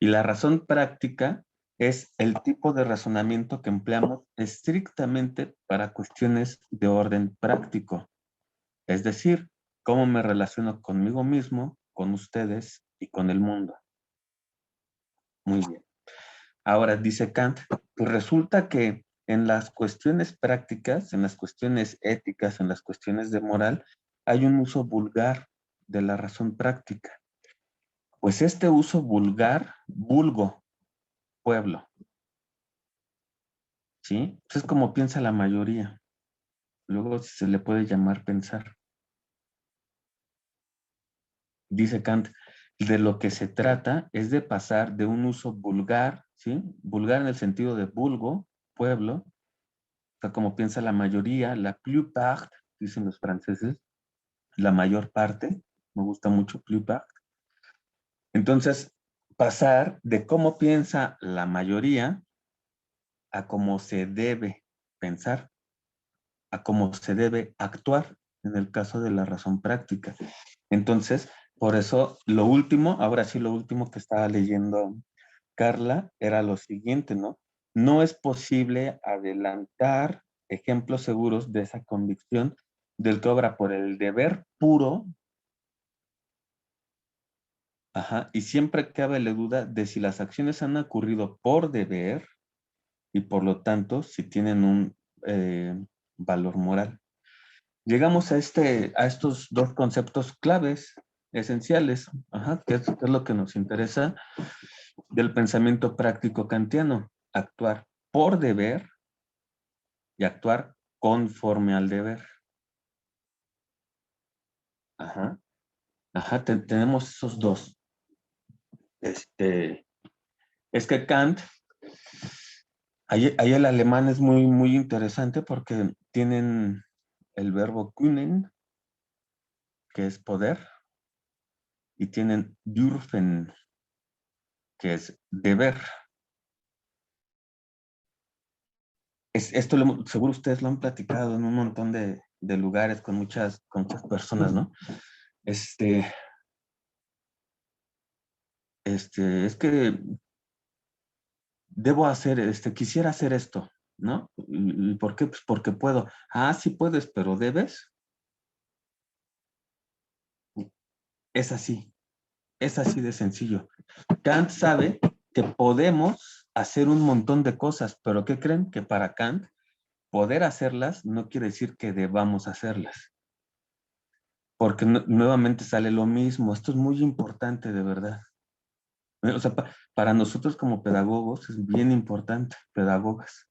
Y la razón práctica es el tipo de razonamiento que empleamos estrictamente para cuestiones de orden práctico. Es decir, cómo me relaciono conmigo mismo, con ustedes y con el mundo. Muy bien. Ahora dice Kant, pues resulta que en las cuestiones prácticas, en las cuestiones éticas, en las cuestiones de moral, hay un uso vulgar de la razón práctica. Pues este uso vulgar, vulgo, pueblo, ¿sí? Pues es como piensa la mayoría. Luego se le puede llamar pensar. Dice Kant, de lo que se trata es de pasar de un uso vulgar, ¿sí? Vulgar en el sentido de vulgo, pueblo, o sea, como piensa la mayoría, la plupart, dicen los franceses, la mayor parte, me gusta mucho plupart. Entonces, pasar de cómo piensa la mayoría a cómo se debe pensar, a cómo se debe actuar en el caso de la razón práctica. Entonces, por eso lo último, ahora sí lo último que estaba leyendo Carla era lo siguiente, ¿no? No es posible adelantar ejemplos seguros de esa convicción del que obra por el deber puro, ajá, y siempre cabe la duda de si las acciones han ocurrido por deber y por lo tanto si tienen un valor moral. Llegamos a estos dos conceptos claves, esenciales, ajá, que es lo que nos interesa del pensamiento práctico kantiano, actuar por deber y actuar conforme al deber. Ajá. Ajá, tenemos esos dos. Es que Kant, ahí el alemán es muy, muy interesante porque tienen el verbo können, que es poder, y tienen dürfen, que es deber. Esto seguro ustedes lo han platicado en un montón de lugares con muchas personas, ¿no? Es que debo hacer, quisiera hacer esto, ¿no? ¿Y por qué? Pues porque puedo. Ah, sí puedes, pero debes. Es así de sencillo. Kant sabe que podemos hacer un montón de cosas, pero ¿qué creen? Que para Kant, poder hacerlas no quiere decir que debamos hacerlas, porque nuevamente sale lo mismo. Esto es muy importante, de verdad. O sea, para nosotros como pedagogos es bien importante, pedagogas.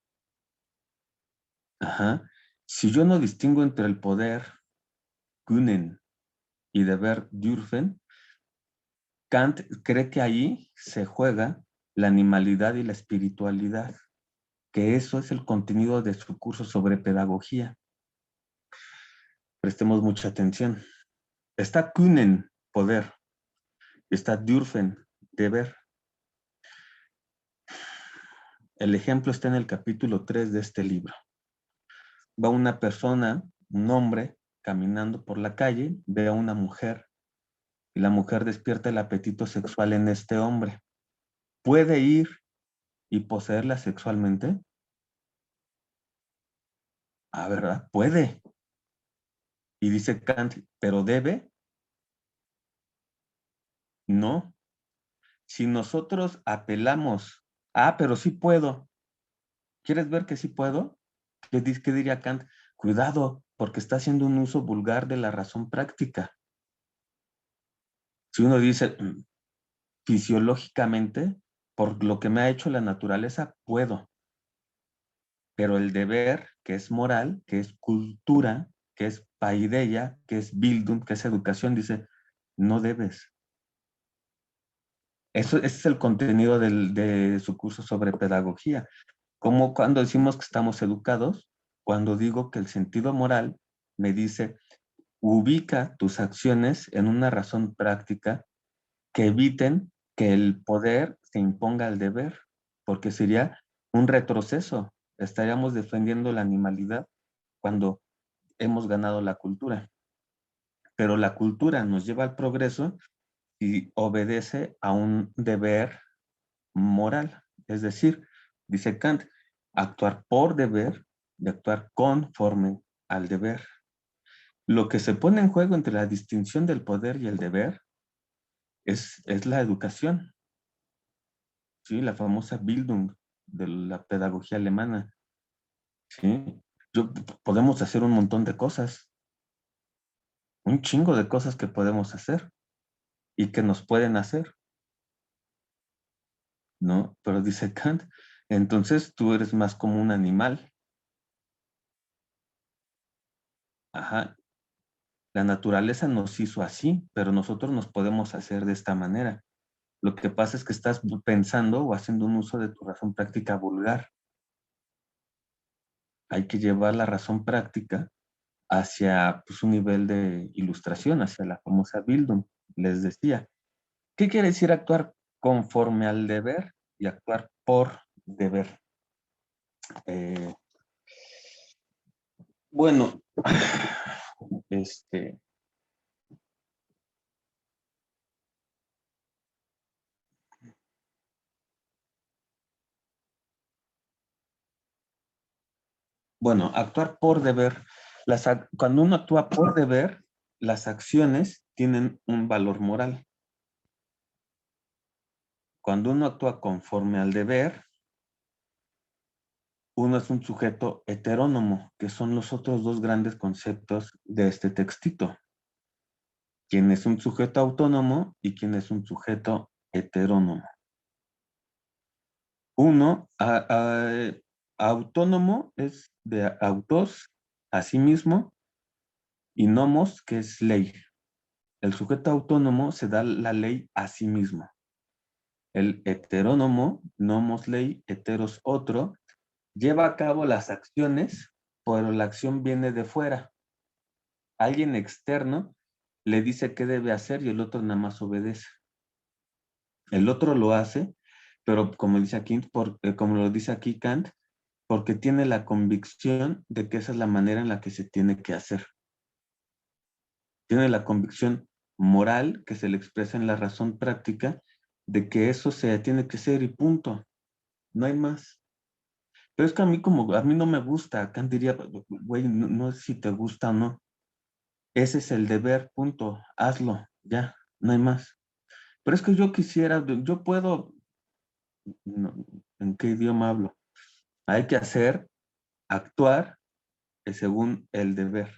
Ajá. Si yo no distingo entre el poder, können, y deber, dürfen, Kant cree que ahí se juega la animalidad y la espiritualidad, que eso es el contenido de su curso sobre pedagogía. Prestemos mucha atención. Está können, poder, está dürfen, deber. El ejemplo está en el capítulo 3 de este libro. Va una persona, un hombre, caminando por la calle, ve a una mujer y la mujer despierta el apetito sexual en este hombre. ¿Puede ir y poseerla sexualmente? Ah, ¿verdad? Puede. Y dice Kant, ¿pero debe? No. Si nosotros apelamos, pero sí puedo. ¿Quieres ver que sí puedo? ¿Qué diría Kant? Cuidado, porque está haciendo un uso vulgar de la razón práctica. Si uno dice, fisiológicamente, por lo que me ha hecho la naturaleza, puedo. Pero el deber, que es moral, que es cultura, que es paideia, que es Bildung, que es educación, dice, no debes. Ese es el contenido de su curso sobre pedagogía. Como cuando decimos que estamos educados, cuando digo que el sentido moral me dice, ubica tus acciones en una razón práctica que eviten que el poder se imponga al deber, porque sería un retroceso. Estaríamos defendiendo la animalidad cuando hemos ganado la cultura. Pero la cultura nos lleva al progreso y obedece a un deber moral. Es decir, dice Kant, actuar por deber y actuar conforme al deber. Lo que se pone en juego entre la distinción del poder y el deber es la educación, ¿sí? La famosa Bildung de la pedagogía alemana. ¿Sí? Podemos hacer un montón de cosas, un chingo de cosas que podemos hacer y que nos pueden hacer, ¿no? Pero dice Kant, entonces tú eres más como un animal. Ajá. La naturaleza nos hizo así, pero nosotros nos podemos hacer de esta manera. Lo que pasa es que estás pensando o haciendo un uso de tu razón práctica vulgar. Hay que llevar la razón práctica hacia pues, un nivel de ilustración, hacia la famosa Bildung. Les decía, ¿qué quiere decir actuar conforme al deber y actuar por deber? Eh, bueno, este, bueno, actuar por deber. Cuando uno actúa por deber, las acciones tienen un valor moral. Cuando uno actúa conforme al deber, uno es un sujeto heterónomo, que son los otros dos grandes conceptos de este textito. Quién es un sujeto autónomo y quién es un sujeto heterónomo. Uno, autónomo es de autos, a sí mismo, y nomos, que es ley. El sujeto autónomo se da la ley a sí mismo. El heterónomo, nomos ley, heteros otro, lleva a cabo las acciones, pero la acción viene de fuera. Alguien externo le dice qué debe hacer y el otro nada más obedece. El otro lo hace, pero como dice aquí, como lo dice aquí Kant, porque tiene la convicción de que esa es la manera en la que se tiene que hacer. Tiene la convicción moral que se le expresa en la razón práctica de que eso se tiene que ser y punto. No hay más. Pero es que a mí no me gusta. Kant diría, güey, no sé si te gusta o no. Ese es el deber, punto. Hazlo, ya, no hay más. Pero es que yo quisiera, yo puedo, no, ¿en qué idioma hablo? Hay que hacer, actuar según el deber.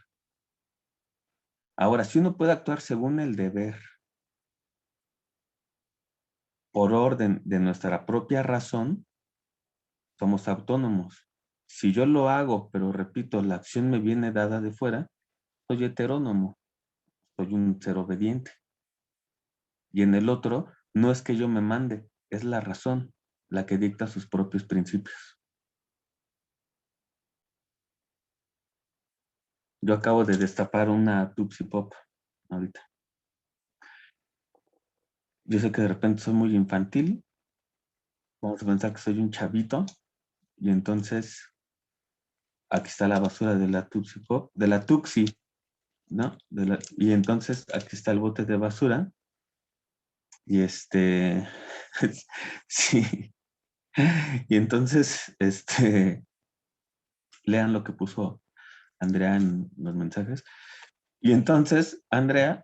Ahora, si uno puede actuar según el deber, por orden de nuestra propia razón, somos autónomos. Si yo lo hago, pero repito, la acción me viene dada de fuera, soy heterónomo, soy un ser obediente. Y en el otro, no es que yo me mande, es la razón la que dicta sus propios principios. Yo acabo de destapar una Tupsi Pop ahorita. Yo sé que de repente soy muy infantil, vamos a pensar que soy un chavito, y entonces aquí está la basura de la Tupsi Pop, de la Tuxi, ¿no? Y entonces aquí está el bote de basura, y sí, y entonces, lean lo que puso Andrea en los mensajes. Y entonces, Andrea,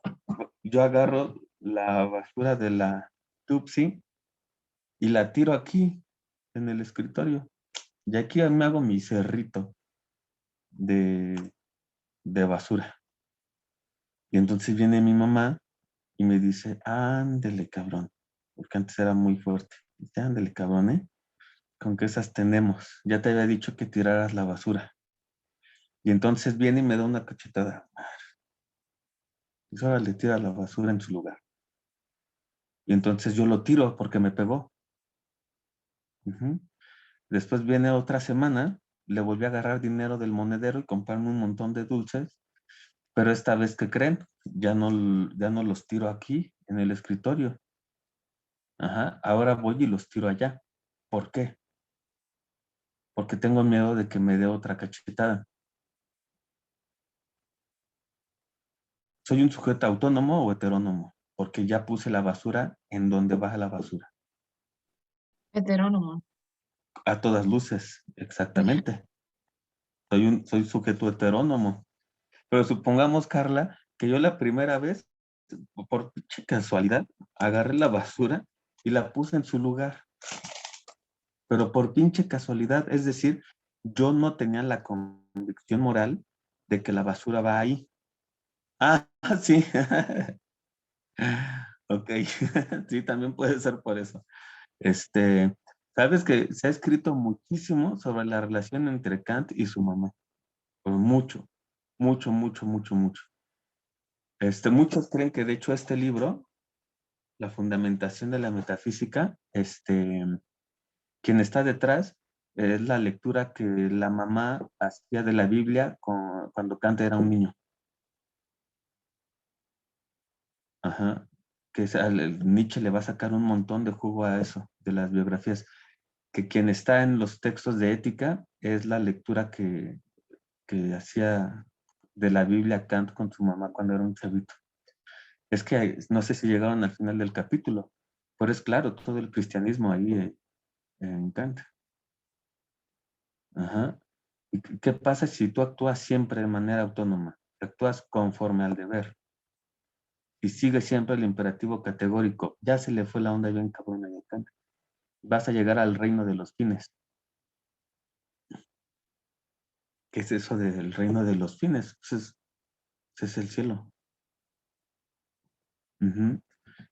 yo agarro la basura de la Tupsi y la tiro aquí, en el escritorio. Y aquí me hago mi cerrito de, de basura. Y entonces viene mi mamá y me dice, ándele, cabrón. Porque antes era muy fuerte. Dice, ándele, cabrón, ¿eh? Con que esas tenemos. Ya te había dicho que tiraras la basura. Y entonces viene y me da una cachetada. Y ahora le tira la basura en su lugar. Y entonces yo lo tiro porque me pegó. Ujú. Después viene otra semana, le volví a agarrar dinero del monedero y comprarme un montón de dulces, pero esta vez, ¿qué creen? Ya no los tiro aquí, en el escritorio. Ajá, ahora voy y los tiro allá. ¿Por qué? Porque tengo miedo de que me dé otra cachetada. ¿Soy un sujeto autónomo o heterónomo? Porque ya puse la basura en donde baja la basura. Heterónomo. A todas luces, exactamente. Soy sujeto heterónomo. Pero supongamos, Carla, que yo la primera vez, por pinche casualidad, agarré la basura y la puse en su lugar. Pero por pinche casualidad, es decir, yo no tenía la convicción moral de que la basura va ahí. Ah, sí. Ok. Sí, también puede ser por eso. Sabes que se ha escrito muchísimo sobre la relación entre Kant y su mamá. Pero mucho, mucho, mucho, mucho, mucho. Muchos creen que de hecho este libro, La fundamentación de la metafísica, quien está detrás es la lectura que la mamá hacía de la Biblia cuando Kant era un niño. Ajá. Nietzsche le va a sacar un montón de jugo a eso, de las biografías. Que quien está en los textos de ética es la lectura que hacía de la Biblia Kant con su mamá cuando era un chavito. Es que no sé si llegaron al final del capítulo, pero es claro, todo el cristianismo ahí en Kant. Ajá. ¿Y qué pasa si tú actúas siempre de manera autónoma? Actúas conforme al deber y sigues siempre el imperativo categórico. Ya se le fue la onda bien cabrona de Kant. Vas a llegar al reino de los fines. ¿Qué es eso del reino de los fines? Pues es el cielo. Ujú.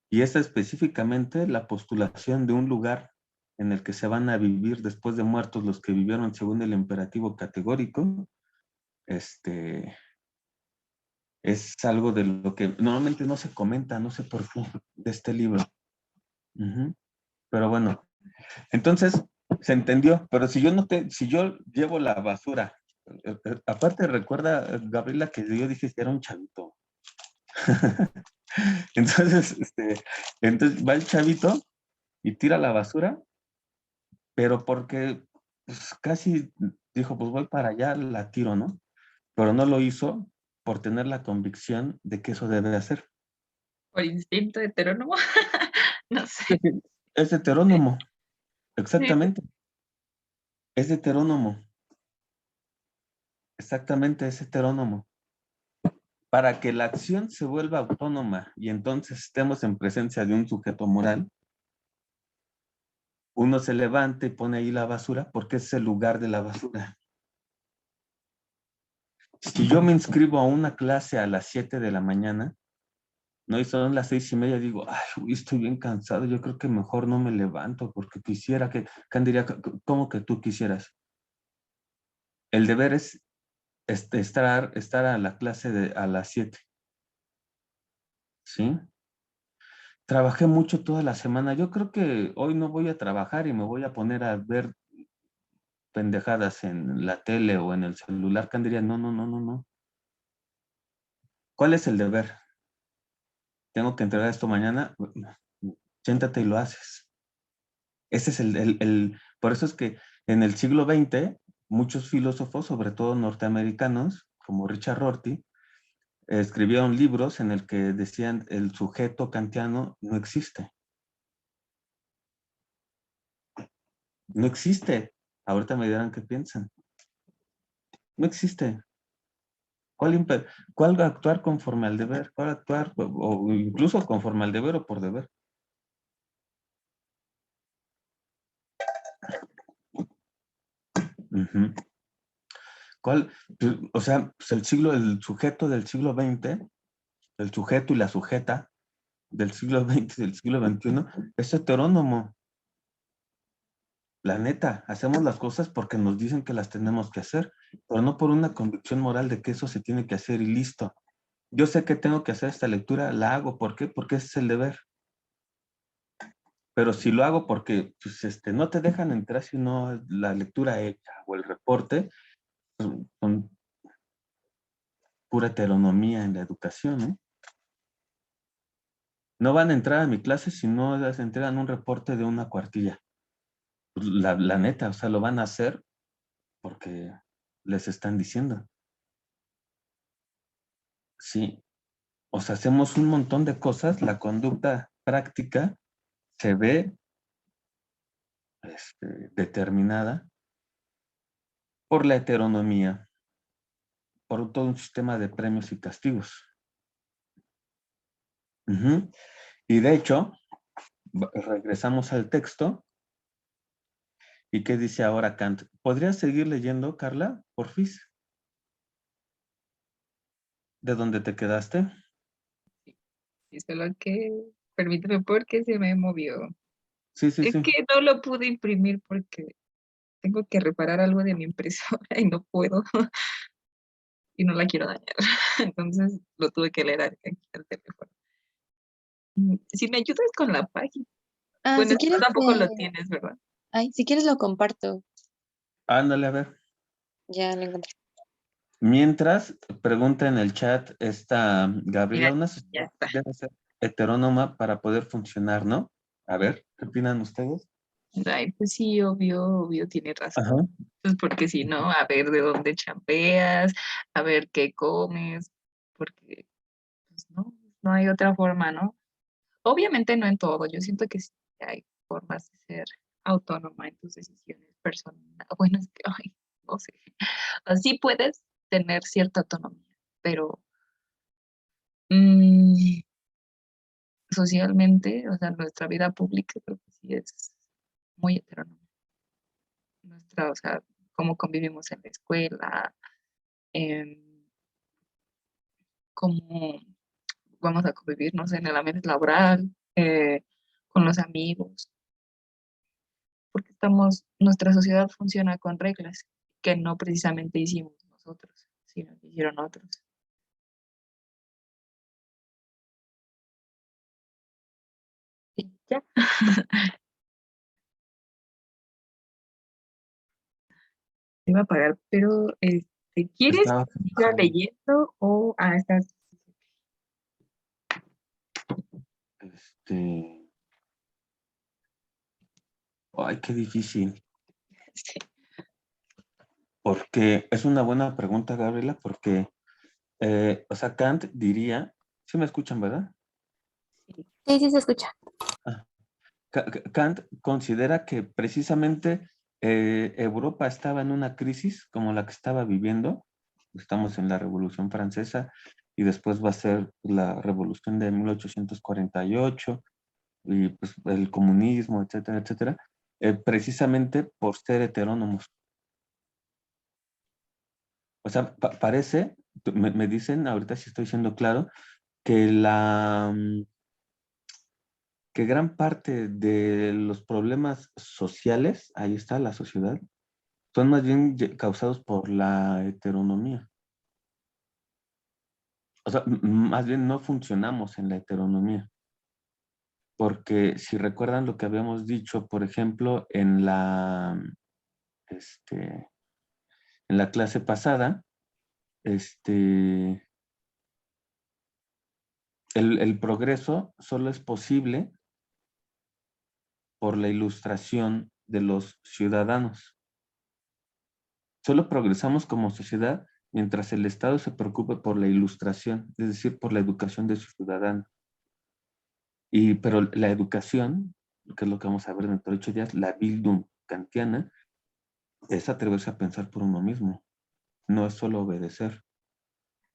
Y es específicamente la postulación de un lugar en el que se van a vivir después de muertos los que vivieron según el imperativo categórico, Es algo de lo que normalmente no se comenta, no sé por qué, de este libro. Pero bueno, entonces se entendió, pero si yo llevo la basura, aparte recuerda, Gabriela, que yo dije que era un chavito. Entonces, entonces va el chavito y tira la basura, pero porque pues, casi dijo, pues voy para allá, la tiro, ¿no? Pero no lo hizo por tener la convicción de que eso debe hacer. Por instinto heterónomo. No sé. Es heterónomo, Sí. exactamente. Es heterónomo, exactamente, es heterónomo. Para que la acción se vuelva autónoma y entonces estemos en presencia de un sujeto moral, uno se levanta y pone ahí la basura porque es el lugar de la basura. Si yo me inscribo a una clase a las 7 de la mañana, no, y son las 6:30, digo, ay, uy, estoy bien cansado, yo creo que mejor no me levanto porque quisiera que, Candiría, ¿cómo que tú quisieras? El deber es estar a la clase a las 7, ¿sí? Trabajé mucho toda la semana, yo creo que hoy no voy a trabajar y me voy a poner a ver pendejadas en la tele o en el celular. Candiría, no, no, no, no, no. ¿Cuál es el deber? Tengo que entregar esto mañana, siéntate y lo haces. Ese es por eso es que en el siglo XX, muchos filósofos, sobre todo norteamericanos, como Richard Rorty, escribieron libros en el que decían el sujeto kantiano no existe. No existe. Ahorita me dirán qué piensan. No existe. ¿Cuál actuar conforme al deber? ¿Cuál actuar o incluso conforme al deber o por deber? Ujú. O sea, pues el sujeto del siglo XX, el sujeto y la sujeta del siglo XX y del siglo XXI es heterónomo. La neta, hacemos las cosas porque nos dicen que las tenemos que hacer, pero no por una convicción moral de que eso se tiene que hacer y listo. Yo sé que tengo que hacer esta lectura, la hago. ¿Por qué? Porque ese es el deber. Pero si lo hago porque pues, no te dejan entrar sino la lectura hecha o el reporte, con pura heteronomía en la educación, ¿no? No van a entrar a mi clase si no les entregan un reporte de una cuartilla. Pues, la neta, o sea, lo van a hacer porque les están diciendo. Sí, o sea, hacemos un montón de cosas, la conducta práctica se ve determinada por la heteronomía, por todo un sistema de premios y castigos. Ujú. Y de hecho, regresamos al texto. ¿Y qué dice ahora Kant? ¿Podrías seguir leyendo, Carla, porfis? ¿De dónde te quedaste? Sí, solo que permíteme porque se me movió. Sí, sí, Es sí. que no lo pude imprimir porque tengo que reparar algo de mi impresora y no puedo y no la quiero dañar. Entonces lo tuve que leer aquí al teléfono. Si me ayudas con la página. Bueno, Si es que tú quieres, tampoco lo tienes, ¿verdad? si quieres lo comparto. Ándale, a ver. Ya lo encontré. Mientras, pregunta en el chat esta Mira, Gabriela, una ya sociedad está. debe ser heterónoma para poder funcionar, ¿no? A ver, ¿qué opinan ustedes? Ay, pues sí, obvio, tiene razón. Ajá. Pues porque si no, a ver de dónde chambeas, a ver qué comes, porque pues no hay otra forma, ¿no? Obviamente no en todo, yo siento que sí hay formas de ser autónoma en tus decisiones personales. Bueno, es que, ay, no sé. Así puedes tener cierta autonomía, pero mm, socialmente, o sea, nuestra vida pública creo que sí es muy heterónoma. Nuestra, o sea, cómo convivimos en la escuela, em, cómo vamos a convivir, no sé, en el ambiente laboral, con los amigos, porque nuestra sociedad funciona con reglas que no precisamente hicimos nosotros, sino que hicieron otros. Ya. Te iba a pagar, pero ¿quieres Estaba que siga pensando, leyendo o estás? este, ay, qué difícil, Sí. porque es una buena pregunta, Gabriela, porque, o sea, Kant diría, sí me escuchan, ¿verdad? Sí, sí se escucha. Ah, Kant considera que precisamente Europa estaba en una crisis como la que estaba viviendo. Estamos en la Revolución Francesa y después va a ser la Revolución de 1848 y pues el comunismo, etcétera, etcétera, precisamente por ser heterónomos. O sea, parece, me dicen, ahorita si estoy siendo claro, que que gran parte de los problemas sociales, ahí está la sociedad, son más bien causados por la heteronomía. O sea, más bien no funcionamos en la heteronomía. Porque si recuerdan lo que habíamos dicho, por ejemplo, este, en la clase pasada, el progreso solo es posible por la ilustración de los ciudadanos. Solo progresamos como sociedad mientras el Estado se preocupe por la ilustración, es decir, por la educación de sus ciudadanos. Pero la educación, que es lo que vamos a ver dentro de 8 días, la Bildung kantiana, es atreverse a pensar por uno mismo, no es solo obedecer.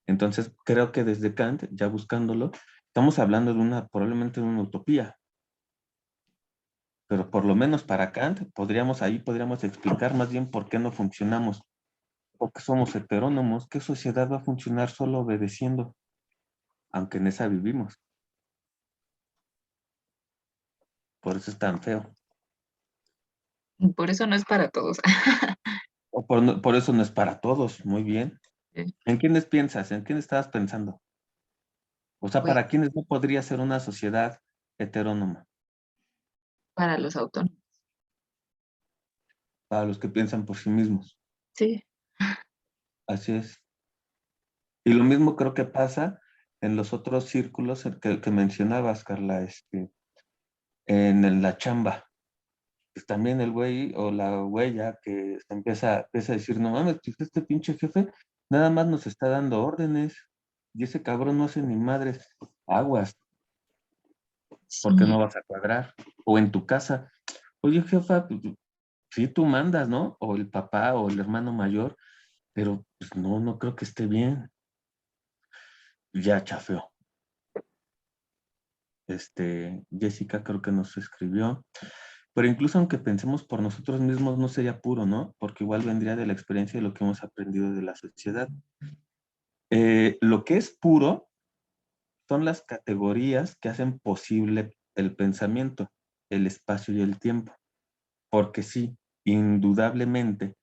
Entonces, creo que desde Kant, ya buscándolo, estamos hablando de probablemente de una utopía, pero por lo menos para Kant, ahí podríamos explicar más bien por qué no funcionamos, porque somos heterónomos, qué sociedad va a funcionar solo obedeciendo, aunque en esa vivimos. Por eso es tan feo. Por eso no es para todos. O por eso no es para todos, muy bien. ¿En quiénes piensas? ¿En quién estabas pensando? O sea, Pues ¿para quiénes no podría ser una sociedad heterónoma? para los autónomos. Para los que piensan por sí mismos. Sí. Así es. Y lo mismo creo que pasa en los otros círculos que mencionabas, Carla, en la chamba. Pues también el güey o la huella que empieza a decir, no mames, pues este pinche jefe nada más nos está dando órdenes y ese cabrón no hace ni madres. Aguas, porque no Sí, vas a cuadrar. O en tu casa, oye jefa, pues, sí tú mandas, ¿no? O el papá o el hermano mayor, pero pues no, no creo que esté bien. Ya chafeó. Jessica creo que nos escribió. Pero incluso aunque pensemos por nosotros mismos, no sería puro, ¿no? Porque igual vendría de la experiencia de lo que hemos aprendido de la sociedad. Lo que es puro son las categorías que hacen posible el pensamiento, el espacio y el tiempo. Porque sí, indudablemente,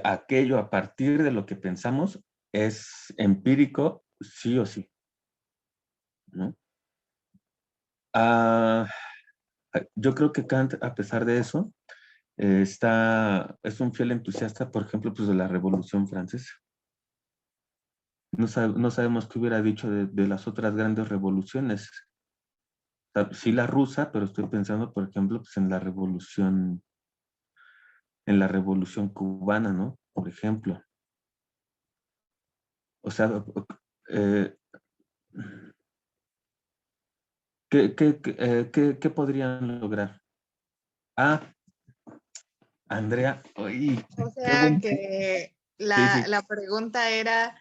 aquello a partir de lo que pensamos es empírico, sí o sí, ¿no? Ah, yo creo que Kant, a pesar de eso, es un fiel entusiasta, por ejemplo, pues de la Revolución Francesa. No sabemos qué hubiera dicho de las otras grandes revoluciones. O sea, sí la rusa, pero estoy pensando, por ejemplo, pues en la revolución cubana, ¿no? Por ejemplo. O sea, eh, ¿qué podrían lograr? Ah, Andrea, uy, O qué sea buen. que Sí, sí, la pregunta era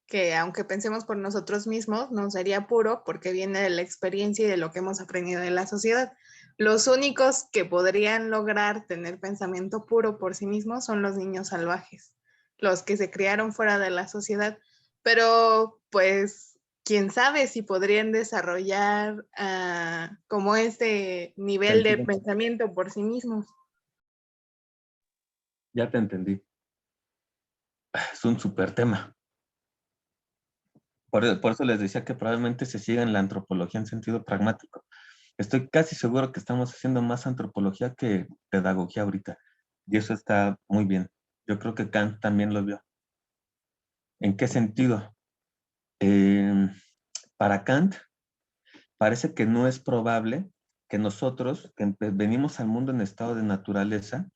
que aunque pensemos por nosotros mismos, no sería puro porque viene de la experiencia y de lo que hemos aprendido de la sociedad. Los únicos que podrían lograr tener pensamiento puro por sí mismos son los niños salvajes, los que se criaron fuera de la sociedad. Pero pues, quién sabe si podrían desarrollar como este nivel de sentido. pensamiento por sí mismos. Ya te entendí. Es un súper tema. Por eso les decía que probablemente se siga en la antropología en sentido pragmático. Estoy casi seguro que estamos haciendo más antropología que pedagogía ahorita. Y eso está muy bien. Yo creo que Kant también lo vio. ¿En qué sentido? Para Kant, parece que no es probable que nosotros, que venimos al mundo en estado de naturaleza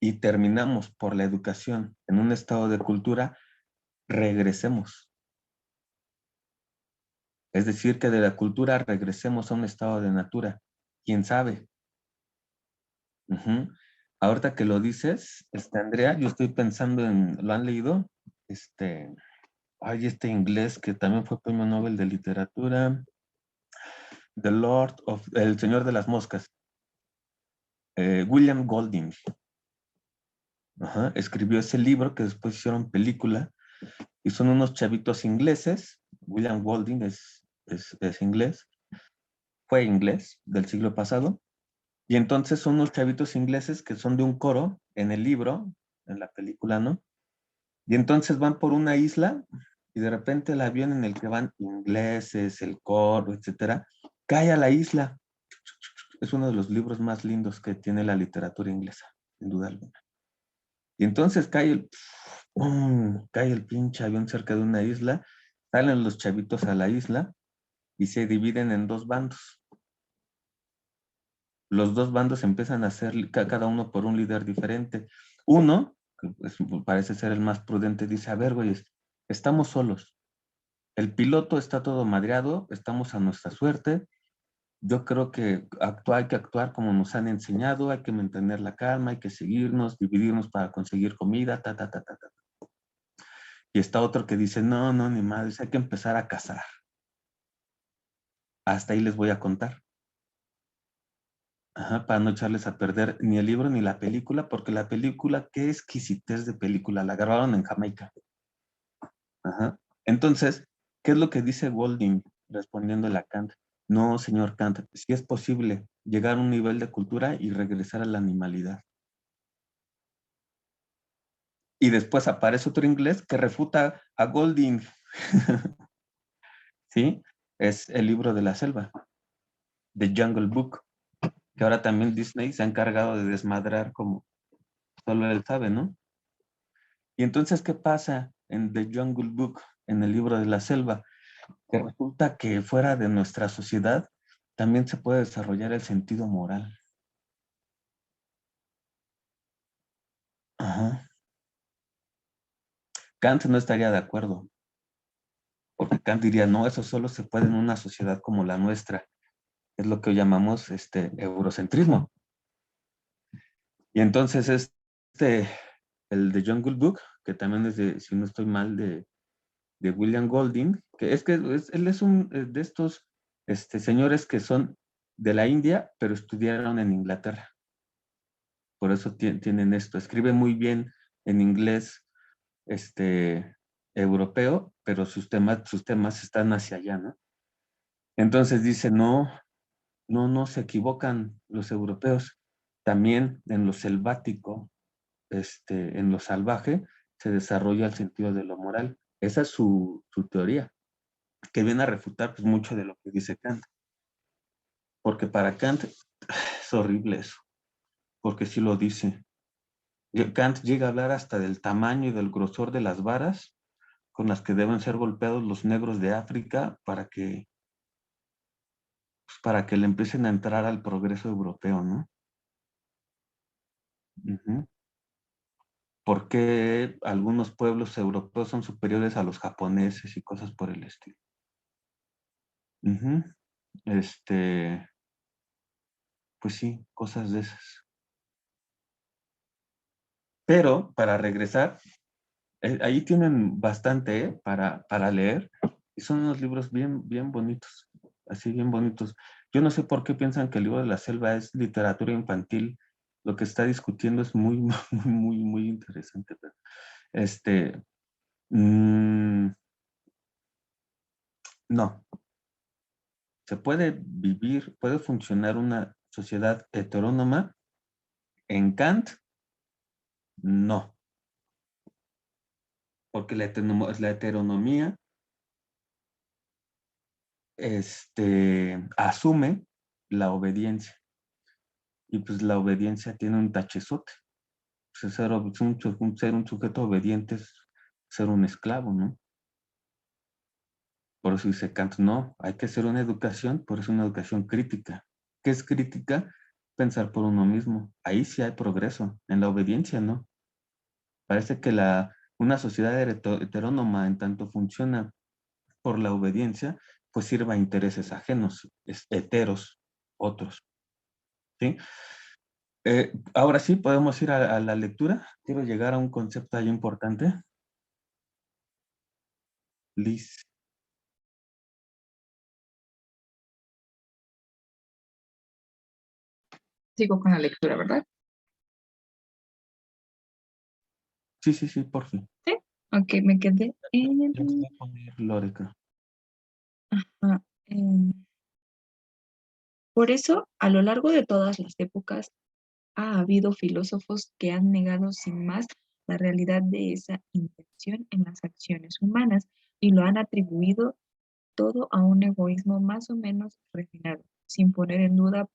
y terminamos por la educación en un estado de cultura, regresemos. Es decir, que de la cultura regresemos a un estado de natura. ¿Quién sabe? Ahorita que lo dices, Andrea, yo estoy pensando en, ¿lo han leído? Este inglés que también fue premio Nobel de Literatura, El Señor de las Moscas, William Golding. Escribió ese libro que después hicieron película y son unos chavitos ingleses. William Golding es inglés, fue inglés del siglo pasado. Y entonces son unos chavitos ingleses que son de un coro en el libro, en la película, ¿no? Y entonces van por una isla y de repente el avión en el que van ingleses, el coro, etcétera, cae a la isla. Es uno de los libros más lindos que tiene la literatura inglesa, sin duda alguna. Y entonces cae el pinche avión cerca de una isla, salen los chavitos a la isla y se dividen en dos bandos. Los dos bandos empiezan a ser cada uno por un líder diferente. Uno, que parece ser el más prudente, dice, a ver, güey, estamos solos. El piloto está todo madreado, estamos a nuestra suerte. Yo creo que hay que actuar como nos han enseñado, hay que mantener la calma, hay que seguirnos, dividirnos para conseguir comida, ta, ta, ta, ta, ta. Y está otro que dice, no, ni madre, hay que empezar a cazar. Hasta ahí les voy a contar. Para no echarles a perder ni el libro ni la película, porque la película, qué exquisitez de película, la grabaron en Jamaica. Entonces, ¿qué es lo que dice Golding respondiéndole a Kant? No, señor Kant, sí es posible llegar a un nivel de cultura y regresar a la animalidad. Y después aparece otro inglés que refuta a Golding. ¿Sí? Es el libro de la selva, The Jungle Book, que ahora también Disney se ha encargado de desmadrar como solo él sabe, ¿no? Y entonces, ¿qué pasa en The Jungle Book, en el libro de la selva? Que resulta que fuera de nuestra sociedad también se puede desarrollar el sentido moral. Kant no estaría de acuerdo, porque Kant diría, no, eso solo se puede en una sociedad como la nuestra. Es lo que llamamos eurocentrismo. Y entonces el de Jungle Book, que también es de, si no estoy mal, de William Golding, que él es un de estos señores que son de la India, pero estudiaron en Inglaterra. Por eso tienen esto. Escribe muy bien en inglés europeo, pero sus temas están hacia allá, ¿no? Entonces dice, no, se equivocan los europeos. También en lo selvático, en lo salvaje, se desarrolla el sentido de lo moral. Esa es su teoría, que viene a refutar pues, mucho de lo que dice Kant. Porque para Kant es horrible eso, porque sí lo dice. Kant llega a hablar hasta del tamaño y del grosor de las varas con las que deben ser golpeados los negros de África para que le empiecen a entrar al progreso europeo, ¿no? ¿Por qué algunos pueblos europeos son superiores a los japoneses y cosas por el estilo? Pues sí, cosas de esas. Pero para regresar, ahí tienen bastante para leer y son unos libros bien, bien bonitos, así bien bonitos. Yo no sé por qué piensan que el libro de la selva es literatura infantil. Lo que está discutiendo es muy, muy, muy, muy interesante. No. Se puede vivir, puede funcionar una sociedad heterónoma. En Kant, no. Porque la heteronomía asume la obediencia. Y pues la obediencia tiene un tachezote. Pues ser un sujeto obediente es ser un esclavo, ¿no? Por eso dice Kant, no, hay que hacer una educación, pero es una educación crítica. ¿Qué es crítica? Pensar por uno mismo. Ahí sí hay progreso, en la obediencia no. Parece que una sociedad heterónoma en tanto funciona por la obediencia, pues sirva a intereses ajenos, heteros, otros. ¿Sí? Ahora sí, podemos ir a la lectura. Quiero llegar a un concepto ahí importante. Liz. Sigo con la lectura, ¿verdad? Sí, por fin. Sí. Ok, me quedé en... Ya te voy a poner Lórica. Ah, por eso, a lo largo de todas las épocas, ha habido filósofos que han negado sin más la realidad de esa intención en las acciones humanas y lo han atribuido todo a un egoísmo más o menos refinado, sin poner en duda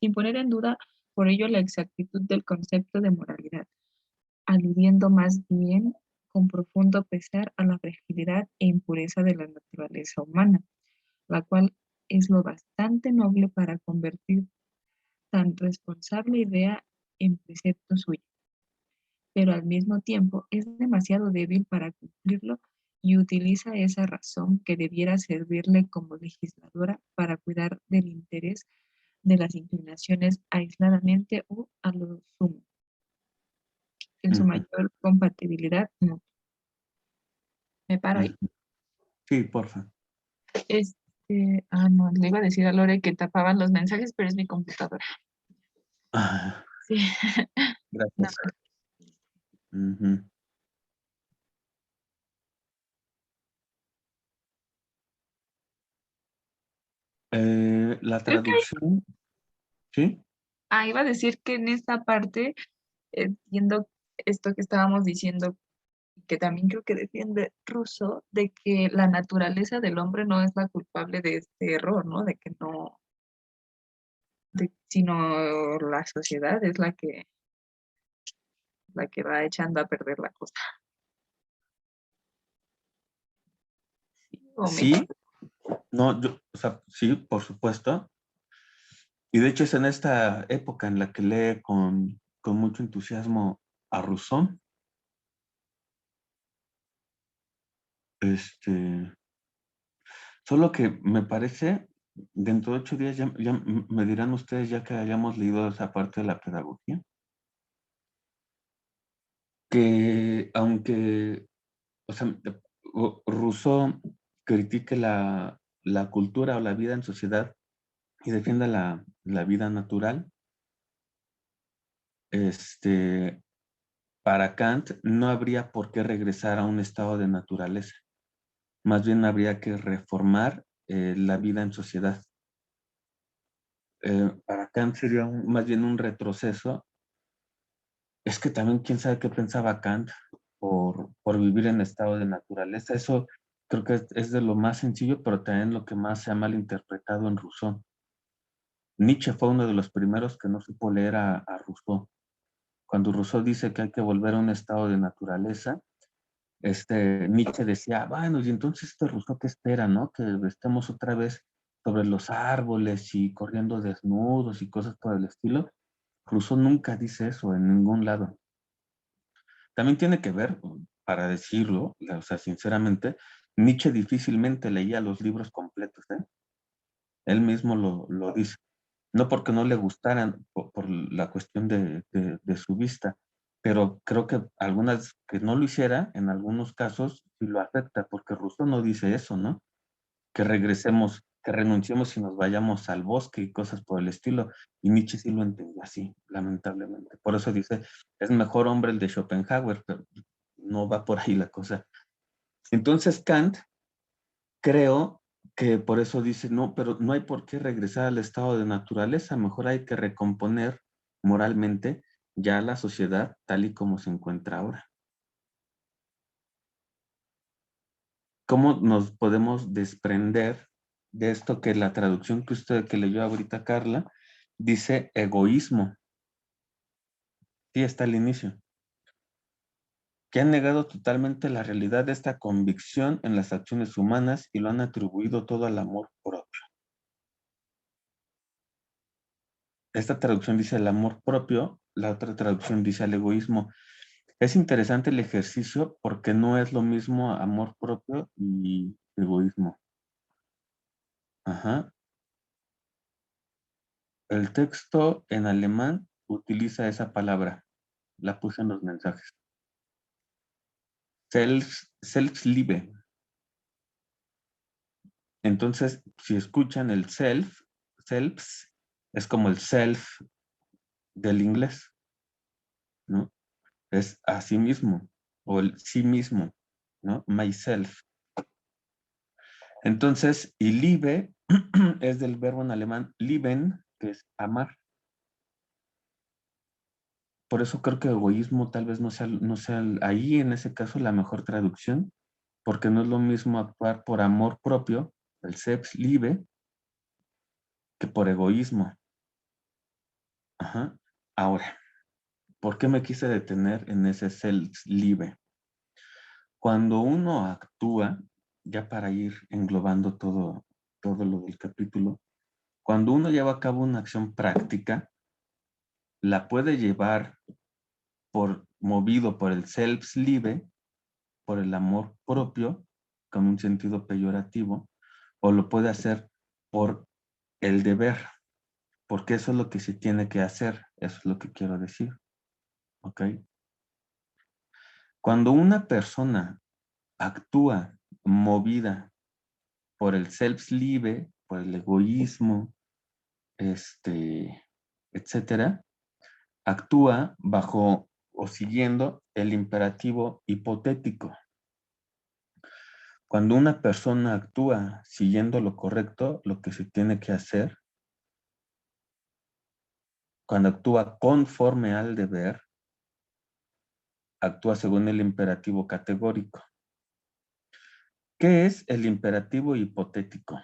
sin poner en duda por ello la exactitud del concepto de moralidad, aludiendo más bien con profundo pesar a la fragilidad e impureza de la naturaleza humana, la cual es lo bastante noble para convertir tan responsable idea en precepto suyo, pero al mismo tiempo es demasiado débil para cumplirlo y utiliza esa razón que debiera servirle como legisladora para cuidar del interés de las inclinaciones aisladamente o a lo sumo, en su mayor compatibilidad mutua. ¿Me paro ahí? Sí, porfa. No, le iba a decir a Lore que tapaban los mensajes, pero es mi computadora. Sí. Gracias. No. La traducción, ¿sí? Iba a decir que en esta parte, viendo esto que estábamos diciendo, que también creo que defiende Rousseau, de que la naturaleza del hombre no es la culpable de este error, ¿no? De que no, sino la sociedad es la que va echando a perder la cosa. Sí, no, o sea, sí, por supuesto. Y de hecho es en esta época en la que lee con mucho entusiasmo a Rousseau. Solo que me parece, dentro de 8 días ya me dirán ustedes, ya que hayamos leído esa parte de la pedagogía, que aunque, o sea, Rousseau critique la cultura o la vida en sociedad y defienda la vida natural, para Kant no habría por qué regresar a un estado de naturaleza. Más bien habría que reformar la vida en sociedad. Para Kant sería más bien un retroceso. Es que también quién sabe qué pensaba Kant por vivir en estado de naturaleza. Eso creo que es de lo más sencillo, pero también lo que más se ha malinterpretado en Rousseau. Nietzsche fue uno de los primeros que no supo leer a Rousseau. Cuando Rousseau dice que hay que volver a un estado de naturaleza, Nietzsche decía, bueno, y entonces Rousseau qué espera, ¿no? Que estemos otra vez sobre los árboles y corriendo desnudos y cosas por el estilo. Rousseau nunca dice eso en ningún lado. También tiene que ver, para decirlo, o sea, sinceramente, Nietzsche difícilmente leía los libros completos, ¿eh? Él mismo lo dice. No porque no le gustaran por la cuestión de su vista, pero creo que algunas que no lo hiciera, en algunos casos sí lo afecta, porque Rousseau no dice eso, ¿no? Que regresemos, que renunciemos y nos vayamos al bosque y cosas por el estilo. Y Nietzsche sí lo entendió así, lamentablemente. Por eso dice, es mejor hombre el de Schopenhauer, pero no va por ahí la cosa. Entonces Kant, creo que por eso dice, no, pero no hay por qué regresar al estado de naturaleza, mejor hay que recomponer moralmente ya la sociedad tal y como se encuentra ahora. ¿Cómo nos podemos desprender de esto que la traducción que leyó ahorita Carla, dice egoísmo. Sí, está al inicio. Que han negado totalmente la realidad de esta convicción en las acciones humanas y lo han atribuido todo al amor propio. Esta traducción dice el amor propio, la otra traducción dice el egoísmo. Es interesante el ejercicio porque no es lo mismo amor propio y egoísmo. Ajá. El texto en alemán utiliza esa palabra. La puse en los mensajes. Selbstliebe. Entonces, si escuchan el selbst, es como el self del inglés, ¿no? Es a sí mismo, o el sí mismo, ¿no? Myself. Entonces, y Liebe es del verbo en alemán lieben, que es amar. Por eso creo que egoísmo tal vez no sea ahí en ese caso la mejor traducción, porque no es lo mismo actuar por amor propio, el Selbstliebe, que por egoísmo. Ajá. Ahora, ¿por qué me quise detener en ese Selbstliebe? Cuando uno actúa, ya para ir englobando todo lo del capítulo, cuando uno lleva a cabo una acción práctica, la puede llevar movido por el Selbstliebe, por el amor propio, con un sentido peyorativo, o lo puede hacer por el deber, porque eso es lo que se tiene que hacer, eso es lo que quiero decir, ¿ok? Cuando una persona actúa movida por el Selbstliebe, por el egoísmo, etcétera, actúa bajo o siguiendo el imperativo hipotético. Cuando una persona actúa siguiendo lo correcto, lo que se tiene que hacer, cuando actúa conforme al deber, actúa según el imperativo categórico. ¿Qué es el imperativo hipotético?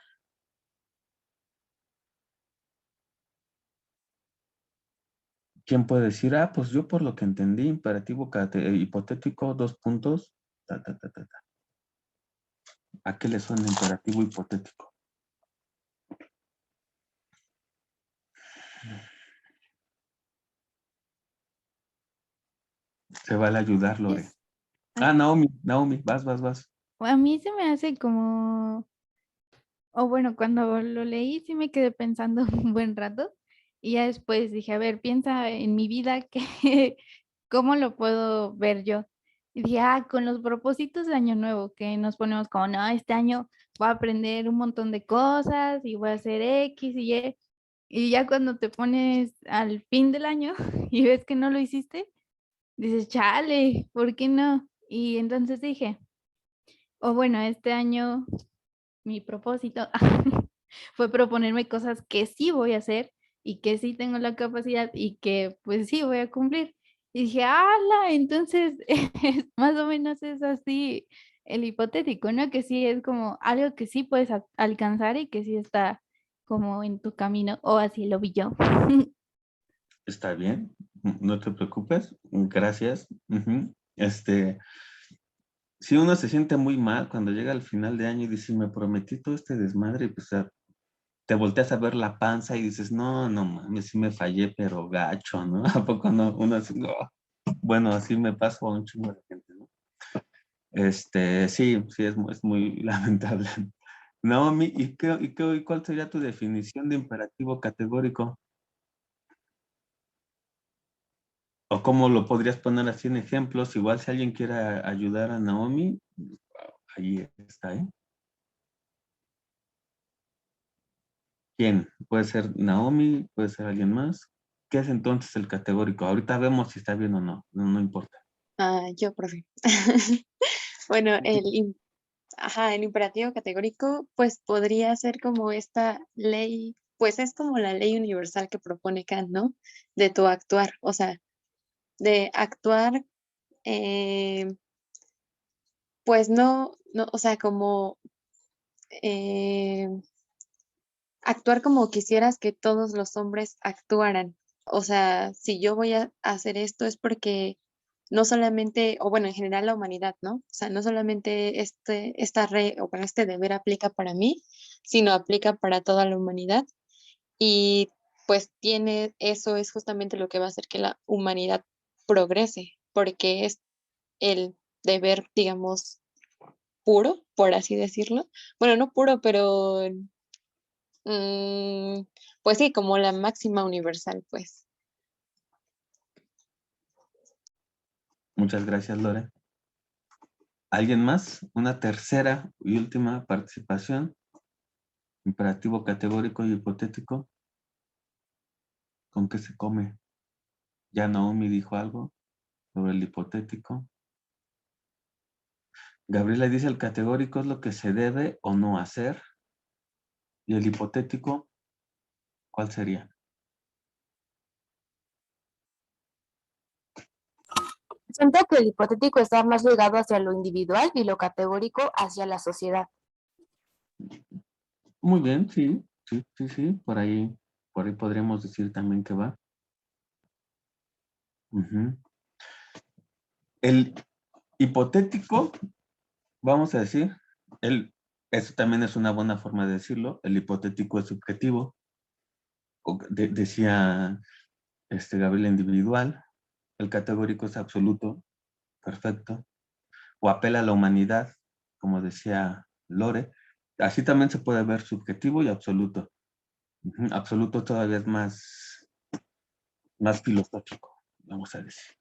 ¿Quién puede decir, pues yo por lo que entendí, imperativo hipotético, dos puntos, ta, ta, ta, ta, ta? ¿A qué le suena imperativo hipotético? Se vale ayudar, Lore. Naomi, vas. A mí se me hace como, o bueno, cuando lo leí sí me quedé pensando un buen rato y ya después dije, a ver, piensa en mi vida, que, ¿cómo lo puedo ver yo? Y dije, con los propósitos de Año Nuevo, que nos ponemos como, no, este año voy a aprender un montón de cosas y voy a hacer X y Y. Y ya cuando te pones al fin del año y ves que no lo hiciste, dices, chale, ¿por qué no? Y entonces dije, o bueno, este año mi propósito fue proponerme cosas que sí voy a hacer y que sí tengo la capacidad y que pues sí voy a cumplir. Y dije, ¡hala! Entonces, más o menos es así el hipotético, ¿no? Que sí es como algo que sí puedes alcanzar y que sí está como en tu camino, o así lo vi yo. Está bien, no te preocupes, gracias. Si uno se siente muy mal cuando llega al final de año y dice, me prometí todo este desmadre, pues te volteas a ver la panza y dices, no mames, sí me fallé, pero gacho, ¿no? ¿A poco no? Uno así, no. Bueno, así me pasó a un chingo de gente, ¿no? Sí, es muy lamentable. Naomi, ¿y cuál sería tu definición de imperativo categórico? ¿O cómo lo podrías poner así en ejemplos? Igual si alguien quiere ayudar a Naomi, ahí está, ¿eh? ¿Quién? Puede ser Naomi, puede ser alguien más. ¿Qué es entonces el categórico? Ahorita vemos si está bien o no, no importa. Yo, profe. Bueno, el imperativo categórico, pues podría ser como esta ley, pues es como la ley universal que propone Kant, ¿no? De tu actuar, o sea, de actuar, pues no, o sea, como, eh, actuar como quisieras que todos los hombres actuaran. O sea, si yo voy a hacer esto es porque no solamente, o bueno, en general la humanidad, ¿no? O sea, no solamente o bueno, este deber aplica para mí, sino aplica para toda la humanidad. Y pues eso es justamente lo que va a hacer que la humanidad progrese, porque es el deber, digamos, puro, por así decirlo. Bueno, no puro, pero mm, pues sí, como la máxima universal, pues. Muchas gracias, Lore. ¿Alguien más? Una tercera y última participación. Imperativo categórico y hipotético. ¿Con qué se come? Ya Naomi dijo algo sobre el hipotético. Gabriela dice el categórico es lo que se debe o no hacer. Y el hipotético, ¿cuál sería? Siento que el hipotético está más ligado hacia lo individual y lo categórico hacia la sociedad. Muy bien, sí, sí, sí, sí. Por ahí podríamos decir también que va. Ujú. El hipotético, vamos a decir, eso también es una buena forma de decirlo, el hipotético es subjetivo, decía Gabriel individual, el categórico es absoluto, perfecto, o apela a la humanidad, como decía Lore, así también se puede ver subjetivo y absoluto. Absoluto todavía es más filosófico, vamos a decir.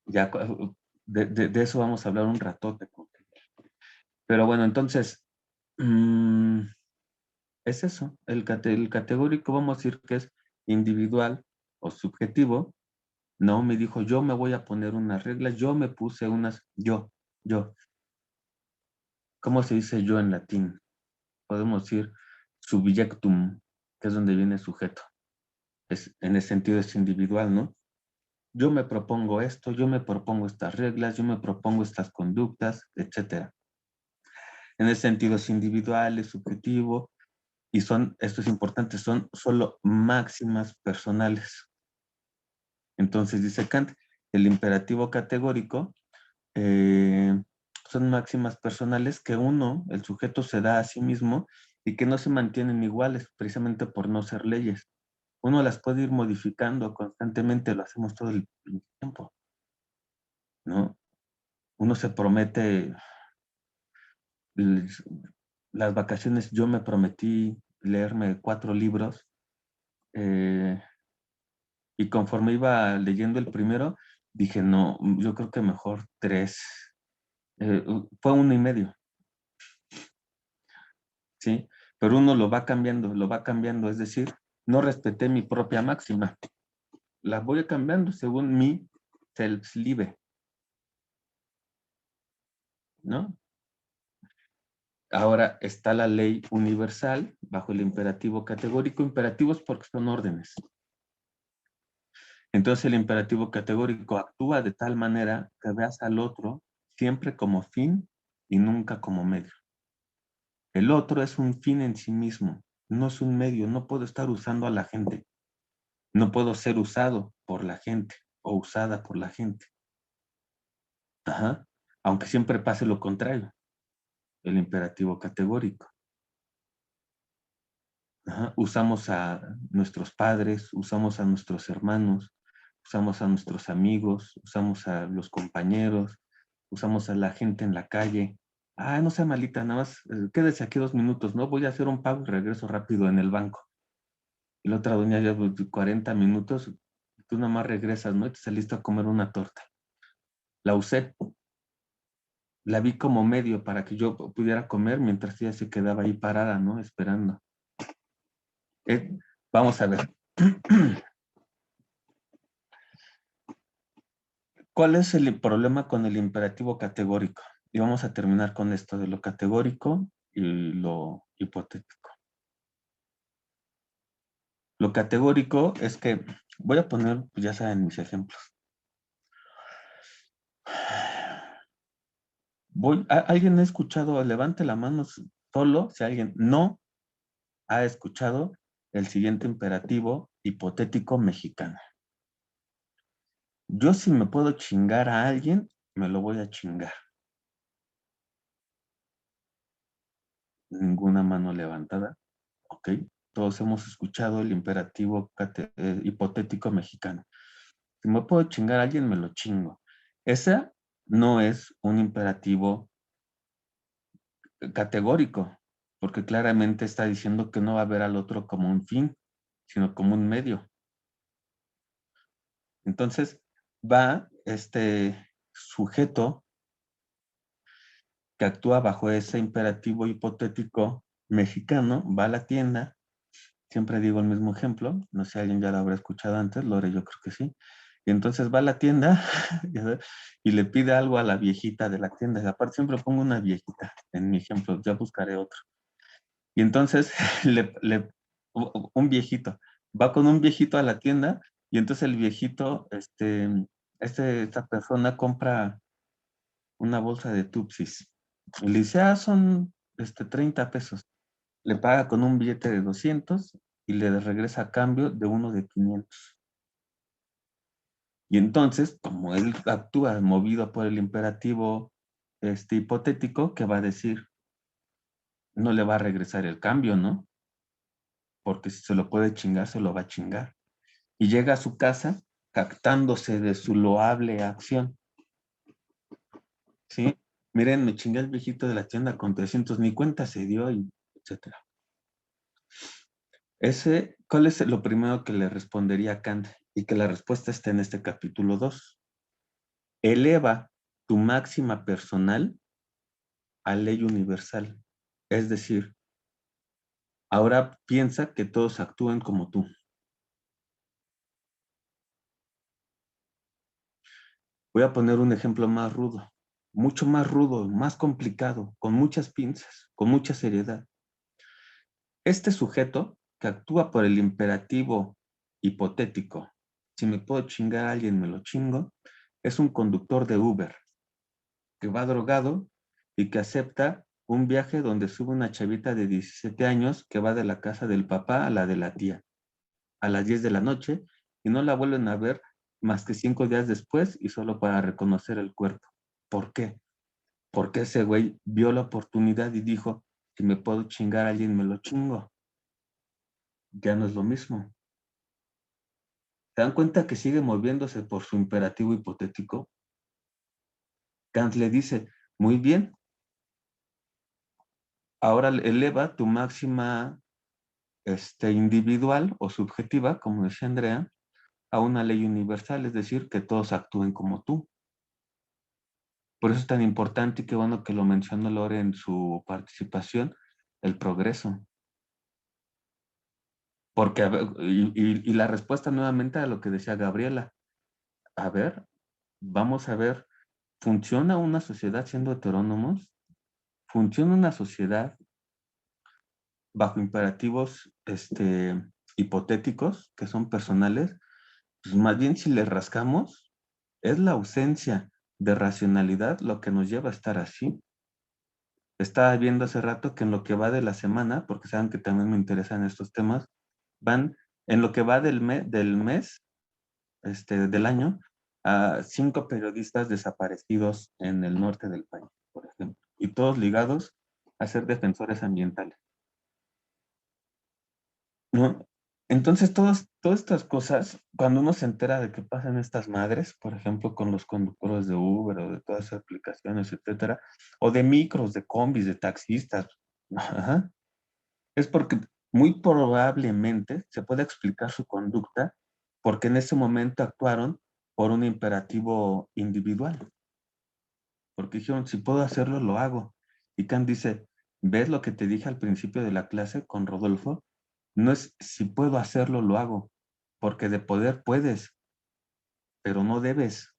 Ya de eso vamos a hablar un ratote. Pero bueno, entonces, es eso. El categórico vamos a decir que es individual o subjetivo. No me dijo, yo me voy a poner unas reglas, yo me puse yo. ¿Cómo se dice yo en latín? Podemos decir subjectum, que es donde viene sujeto. En ese sentido es individual, ¿no? Yo me propongo esto, yo me propongo estas reglas, yo me propongo estas conductas, etc. En ese sentido es individual, es subjetivo, y esto es importante, son solo máximas personales. Entonces dice Kant, el imperativo categórico son máximas personales que el sujeto se da a sí mismo y que no se mantienen iguales precisamente por no ser leyes. Uno las puede ir modificando constantemente, lo hacemos todo el tiempo, ¿no? Uno se promete las vacaciones, yo me prometí leerme 4 libros, y conforme iba leyendo el primero, dije, no, yo creo que mejor 3. Fue 1.5, ¿sí? Pero uno lo va cambiando, es decir, no respeté mi propia máxima. La voy cambiando según mi Selbstliebe, ¿no? Ahora está la ley universal bajo el imperativo categórico. Imperativos porque son órdenes. Entonces el imperativo categórico actúa de tal manera que veas al otro siempre como fin y nunca como medio. El otro es un fin en sí mismo, no es un medio. No puedo estar usando a la gente. No puedo ser usado por la gente o usada por la gente. Ajá. Aunque siempre pase lo contrario, el imperativo categórico. Ajá. Usamos a nuestros padres, usamos a nuestros hermanos, usamos a nuestros amigos, usamos a los compañeros, usamos a la gente en la calle. Ah, no sea malita, nada más quédese aquí 2 minutos, ¿no? Voy a hacer un pago y regreso rápido en el banco. Y la otra doña ya 40 minutos, tú nada más regresas, ¿no? Y te saliste a comer una torta. La usé. La vi como medio para que yo pudiera comer mientras ella se quedaba ahí parada, ¿no? Esperando. Vamos a ver. ¿Cuál es el problema con el imperativo categórico? Y vamos a terminar con esto de lo categórico y lo hipotético. Lo categórico es que, voy a poner, ya saben, mis ejemplos. ¿Alguien ha escuchado? Levante la mano solo, si alguien no ha escuchado el siguiente imperativo hipotético mexicano. Yo si me puedo chingar a alguien, me lo voy a chingar. Ninguna mano levantada. Ok. Todos hemos escuchado el imperativo hipotético mexicano. Si me puedo chingar a alguien, me lo chingo. Ese no es un imperativo categórico, porque claramente está diciendo que no va a ver al otro como un fin, sino como un medio. Entonces, va este sujeto que actúa bajo ese imperativo hipotético mexicano, va a la tienda, siempre digo el mismo ejemplo, no sé si alguien ya lo habrá escuchado antes, Lore, yo creo que sí, y entonces va a la tienda y le pide algo a la viejita de la tienda, y aparte siempre pongo una viejita en mi ejemplo, ya buscaré otro. Y entonces un viejito, va con un viejito a la tienda y entonces el viejito, esta persona compra una bolsa de Tupsis. Y le dice, son 30 pesos. Le paga con un billete de 200 y le regresa a cambio de uno de 500. Y entonces, como él actúa movido por el imperativo hipotético, ¿qué va a decir? No le va a regresar el cambio, ¿no? Porque si se lo puede chingar, se lo va a chingar. Y llega a su casa captándose de su loable acción. ¿Sí? Miren, me chingué al viejito de la tienda con 300, ni cuenta se dio, y etcétera. ¿Cuál es lo primero que le respondería a Kant? Y que la respuesta está en este capítulo 2. Eleva tu máxima personal a ley universal. Es decir, ahora piensa que todos actúen como tú. Voy a poner un ejemplo más rudo, mucho más rudo, más complicado, con muchas pinzas, con mucha seriedad. Este sujeto que actúa por el imperativo hipotético, si me puedo chingar a alguien, me lo chingo, es un conductor de Uber que va drogado y que acepta un viaje donde sube una chavita de 17 años que va de la casa del papá a la de la tía a las 10 de la noche y no la vuelven a ver más que 5 días después y solo para reconocer el cuerpo. ¿Por qué? Porque ese güey vio la oportunidad y dijo, si me puedo chingar a alguien, me lo chingo. Ya no es lo mismo. ¿Se dan cuenta que sigue moviéndose por su imperativo hipotético? Kant le dice, muy bien, ahora eleva tu máxima individual o subjetiva, como decía Andrea, a una ley universal, es decir, que todos actúen como tú. Por eso es tan importante y qué bueno que lo mencionó Lore en su participación, el progreso. Porque, y la respuesta nuevamente a lo que decía Gabriela, a ver, vamos a ver, ¿funciona una sociedad siendo heterónomos? ¿Funciona una sociedad bajo imperativos hipotéticos, que son personales? Pues más bien si le rascamos, es la ausencia de racionalidad lo que nos lleva a estar así. Estaba viendo hace rato que en lo que va de la semana, porque saben que también me interesan estos temas, van en lo que va del mes del año, a 5 periodistas desaparecidos en el norte del país, por ejemplo, y todos ligados a ser defensores ambientales, ¿no? Entonces, todas estas cosas, cuando uno se entera de que pasan estas madres, por ejemplo, con los conductores de Uber o de todas esas aplicaciones, etcétera, o de micros, de combis, de taxistas, ajá, es porque muy probablemente se puede explicar su conducta porque en ese momento actuaron por un imperativo individual. Porque dijeron, si puedo hacerlo, lo hago. Y Kant dice, ¿ves lo que te dije al principio de la clase con Rodolfo? No es si puedo hacerlo, lo hago. Porque de poder puedes, pero no debes.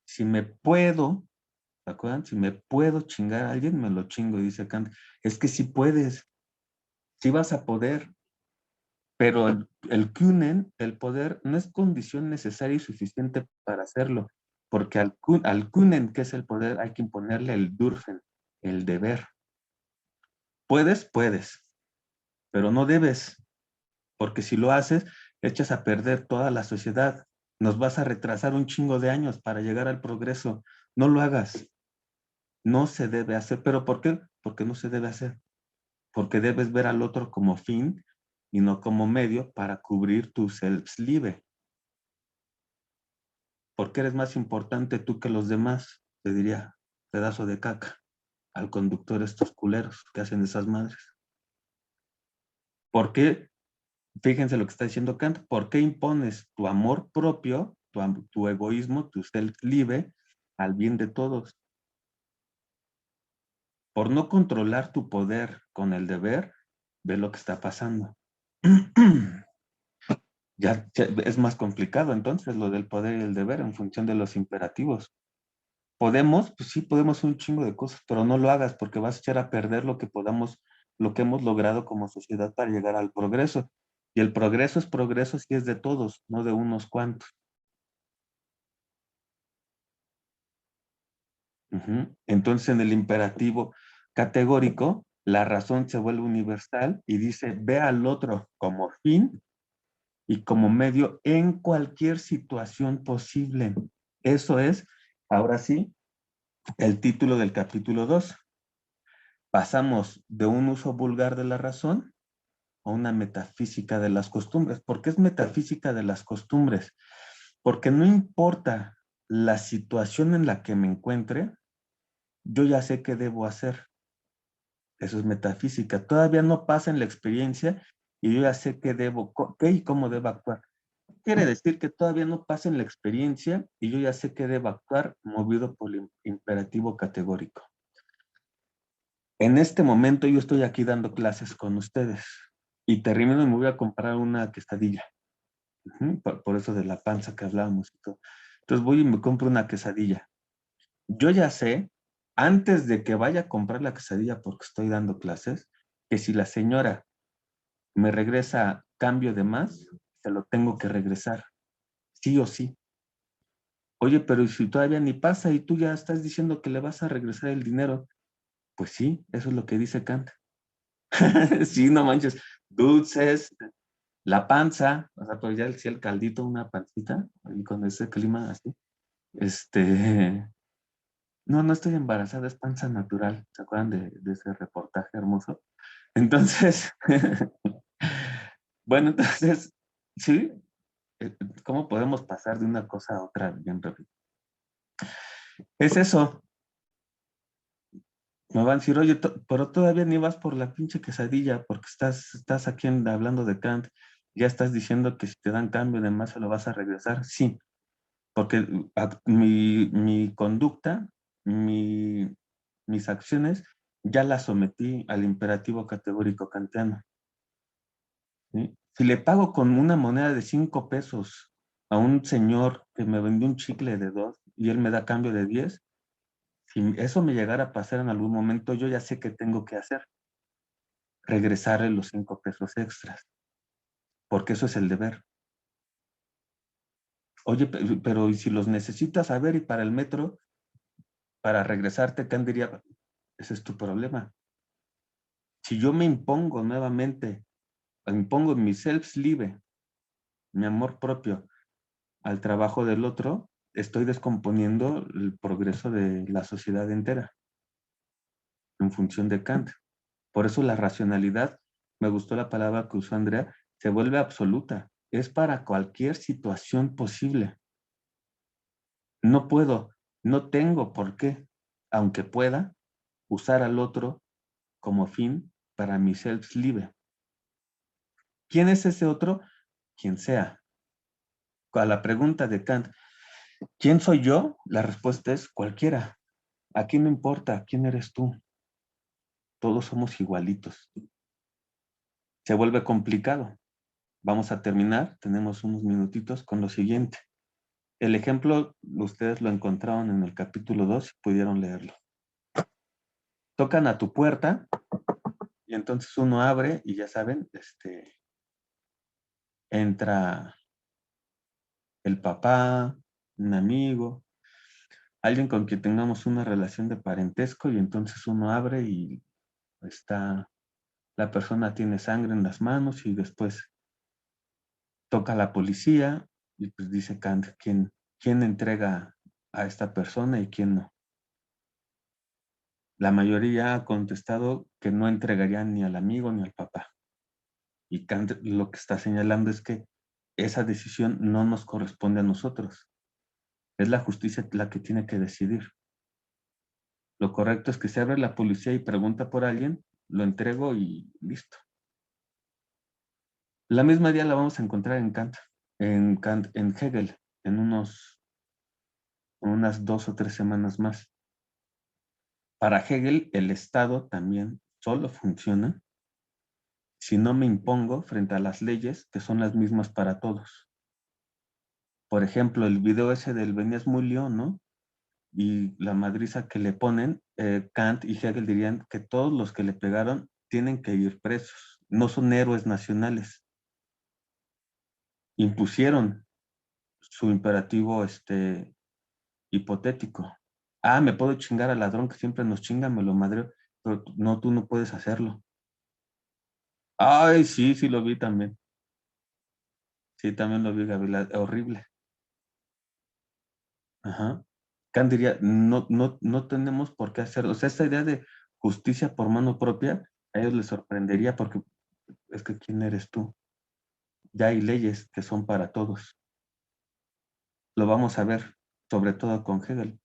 Si me puedo, ¿se acuerdan? Si me puedo chingar a alguien, me lo chingo. Y dice Kant, es que si puedes, si vas a poder. Pero el Können, el poder, no es condición necesaria y suficiente para hacerlo, porque al Können, que es el poder, hay que imponerle el Dürfen, el deber. ¿Puedes? Puedes. pero no debes, porque si lo haces, echas a perder toda la sociedad. Nos vas a retrasar un chingo de años para llegar al progreso. No lo hagas. No se debe hacer. ¿Pero por qué? Porque no se debe hacer. Porque debes ver al otro como fin y no como medio para cubrir tu self-live. ¿Por qué eres más importante tú que los demás? Te diría, pedazo de caca, al conductor estos culeros que hacen esas madres. ¿Por qué? Fíjense lo que está diciendo Kant. ¿Por qué impones tu amor propio, tu egoísmo, tu self-live al bien de todos? Por no controlar tu poder con el deber, ve lo que está pasando. Ya es más complicado entonces lo del poder y el deber en función de los imperativos. ¿Podemos? Pues sí, podemos un chingo de cosas, pero no lo hagas porque vas a echar a perder lo que podamos, lo que hemos logrado como sociedad para llegar al progreso. Y el progreso si es de todos, no de unos cuantos. Entonces, en el imperativo categórico, la razón se vuelve universal y dice, ve al otro como fin y como medio en cualquier situación posible. Eso es, ahora sí, el título del capítulo 2. Pasamos de un uso vulgar de la razón a una metafísica de las costumbres. ¿Por qué es metafísica de las costumbres? Porque no importa la situación en la que me encuentre, yo ya sé qué debo hacer. Eso es metafísica. Todavía no pasa en la experiencia y yo ya sé qué debo, qué y cómo debo actuar. Quiere decir que todavía no pasa en la experiencia y yo ya sé que debo actuar movido por el imperativo categórico. En este momento yo estoy aquí dando clases con ustedes y termino y me voy a comprar una quesadilla. Por eso de la panza que hablábamos y todo. Entonces voy y me compro una quesadilla. Yo ya sé, antes de que vaya a comprar la quesadilla porque estoy dando clases, que si la señora me regresa cambio de más, se lo tengo que regresar. Sí o sí. Oye, pero si todavía ni pasa y tú ya estás diciendo que le vas a regresar el dinero, pues sí, eso es lo que dice Kant. Sí, no manches, dulces, la panza, o sea, pues ya si el caldito, una pancita, y con ese clima así. No estoy embarazada, es panza natural. ¿Se acuerdan de ese reportaje hermoso? Entonces, bueno, entonces, sí, ¿cómo podemos pasar de una cosa a otra bien rápido? Es eso. Me van a decir, oye, pero todavía ni vas por la pinche quesadilla porque estás aquí hablando de Kant. Ya estás diciendo que si te dan cambio de más se lo vas a regresar. Sí, porque mi conducta, mis acciones, ya las sometí al imperativo categórico kantiano. ¿Sí? Si le pago con una moneda de 5 pesos a un señor que me vendió un chicle de 2 y él me da cambio de 10, si eso me llegara a pasar en algún momento, yo ya sé qué tengo que hacer. Regresarle los 5 pesos extras, porque eso es el deber. Oye, pero ¿y si los necesitas saber y para el metro, para regresarte, ¿qué diría? Ese es tu problema. Si yo me impongo nuevamente, impongo mi self-live, mi amor propio, al trabajo del otro, estoy descomponiendo el progreso de la sociedad entera en función de Kant. Por eso la racionalidad, me gustó la palabra que usó Andrea, se vuelve absoluta. Es para cualquier situación posible. No puedo, no tengo por qué, aunque pueda, usar al otro como fin para mi self-live. ¿Quién es ese otro? Quien sea. A la pregunta de Kant, ¿quién soy yo? La respuesta es cualquiera. Aquí no importa quién eres tú. Todos somos igualitos. Se vuelve complicado. Vamos a terminar, tenemos unos minutitos con lo siguiente. El ejemplo, ustedes lo encontraron en el capítulo 2, si pudieron leerlo. Tocan a tu puerta y entonces uno abre y ya saben, entra el papá, un amigo, alguien con quien tengamos una relación de parentesco y entonces uno abre y está la persona tiene sangre en las manos y después toca a la policía y pues dice Kant, ¿quién entrega a esta persona y quién no? La mayoría ha contestado que no entregarían ni al amigo ni al papá. Y Kant lo que está señalando es que esa decisión no nos corresponde a nosotros. Es la justicia la que tiene que decidir. Lo correcto es que se abre la policía y pregunta por alguien, lo entrego y listo. La misma idea la vamos a encontrar en Hegel, en unas 2 o 3 semanas más. Para Hegel, el Estado también solo funciona si no me impongo frente a las leyes que son las mismas para todos. Por ejemplo, el video ese del Venías muy león, ¿no? Y la madriza que le ponen, Kant y Hegel dirían que todos los que le pegaron tienen que ir presos. No son héroes nacionales. Impusieron su imperativo hipotético. Ah, me puedo chingar al ladrón que siempre nos chinga, me lo madreo, pero no, tú no puedes hacerlo. Ay, sí, sí lo vi también. Sí, también lo vi, Gabriela, horrible. Ajá. Kant diría, no tenemos por qué hacerlo. O sea, esta idea de justicia por mano propia, a ellos les sorprendería porque es que ¿quién eres tú? Ya hay leyes que son para todos. Lo vamos a ver, sobre todo con Hegel.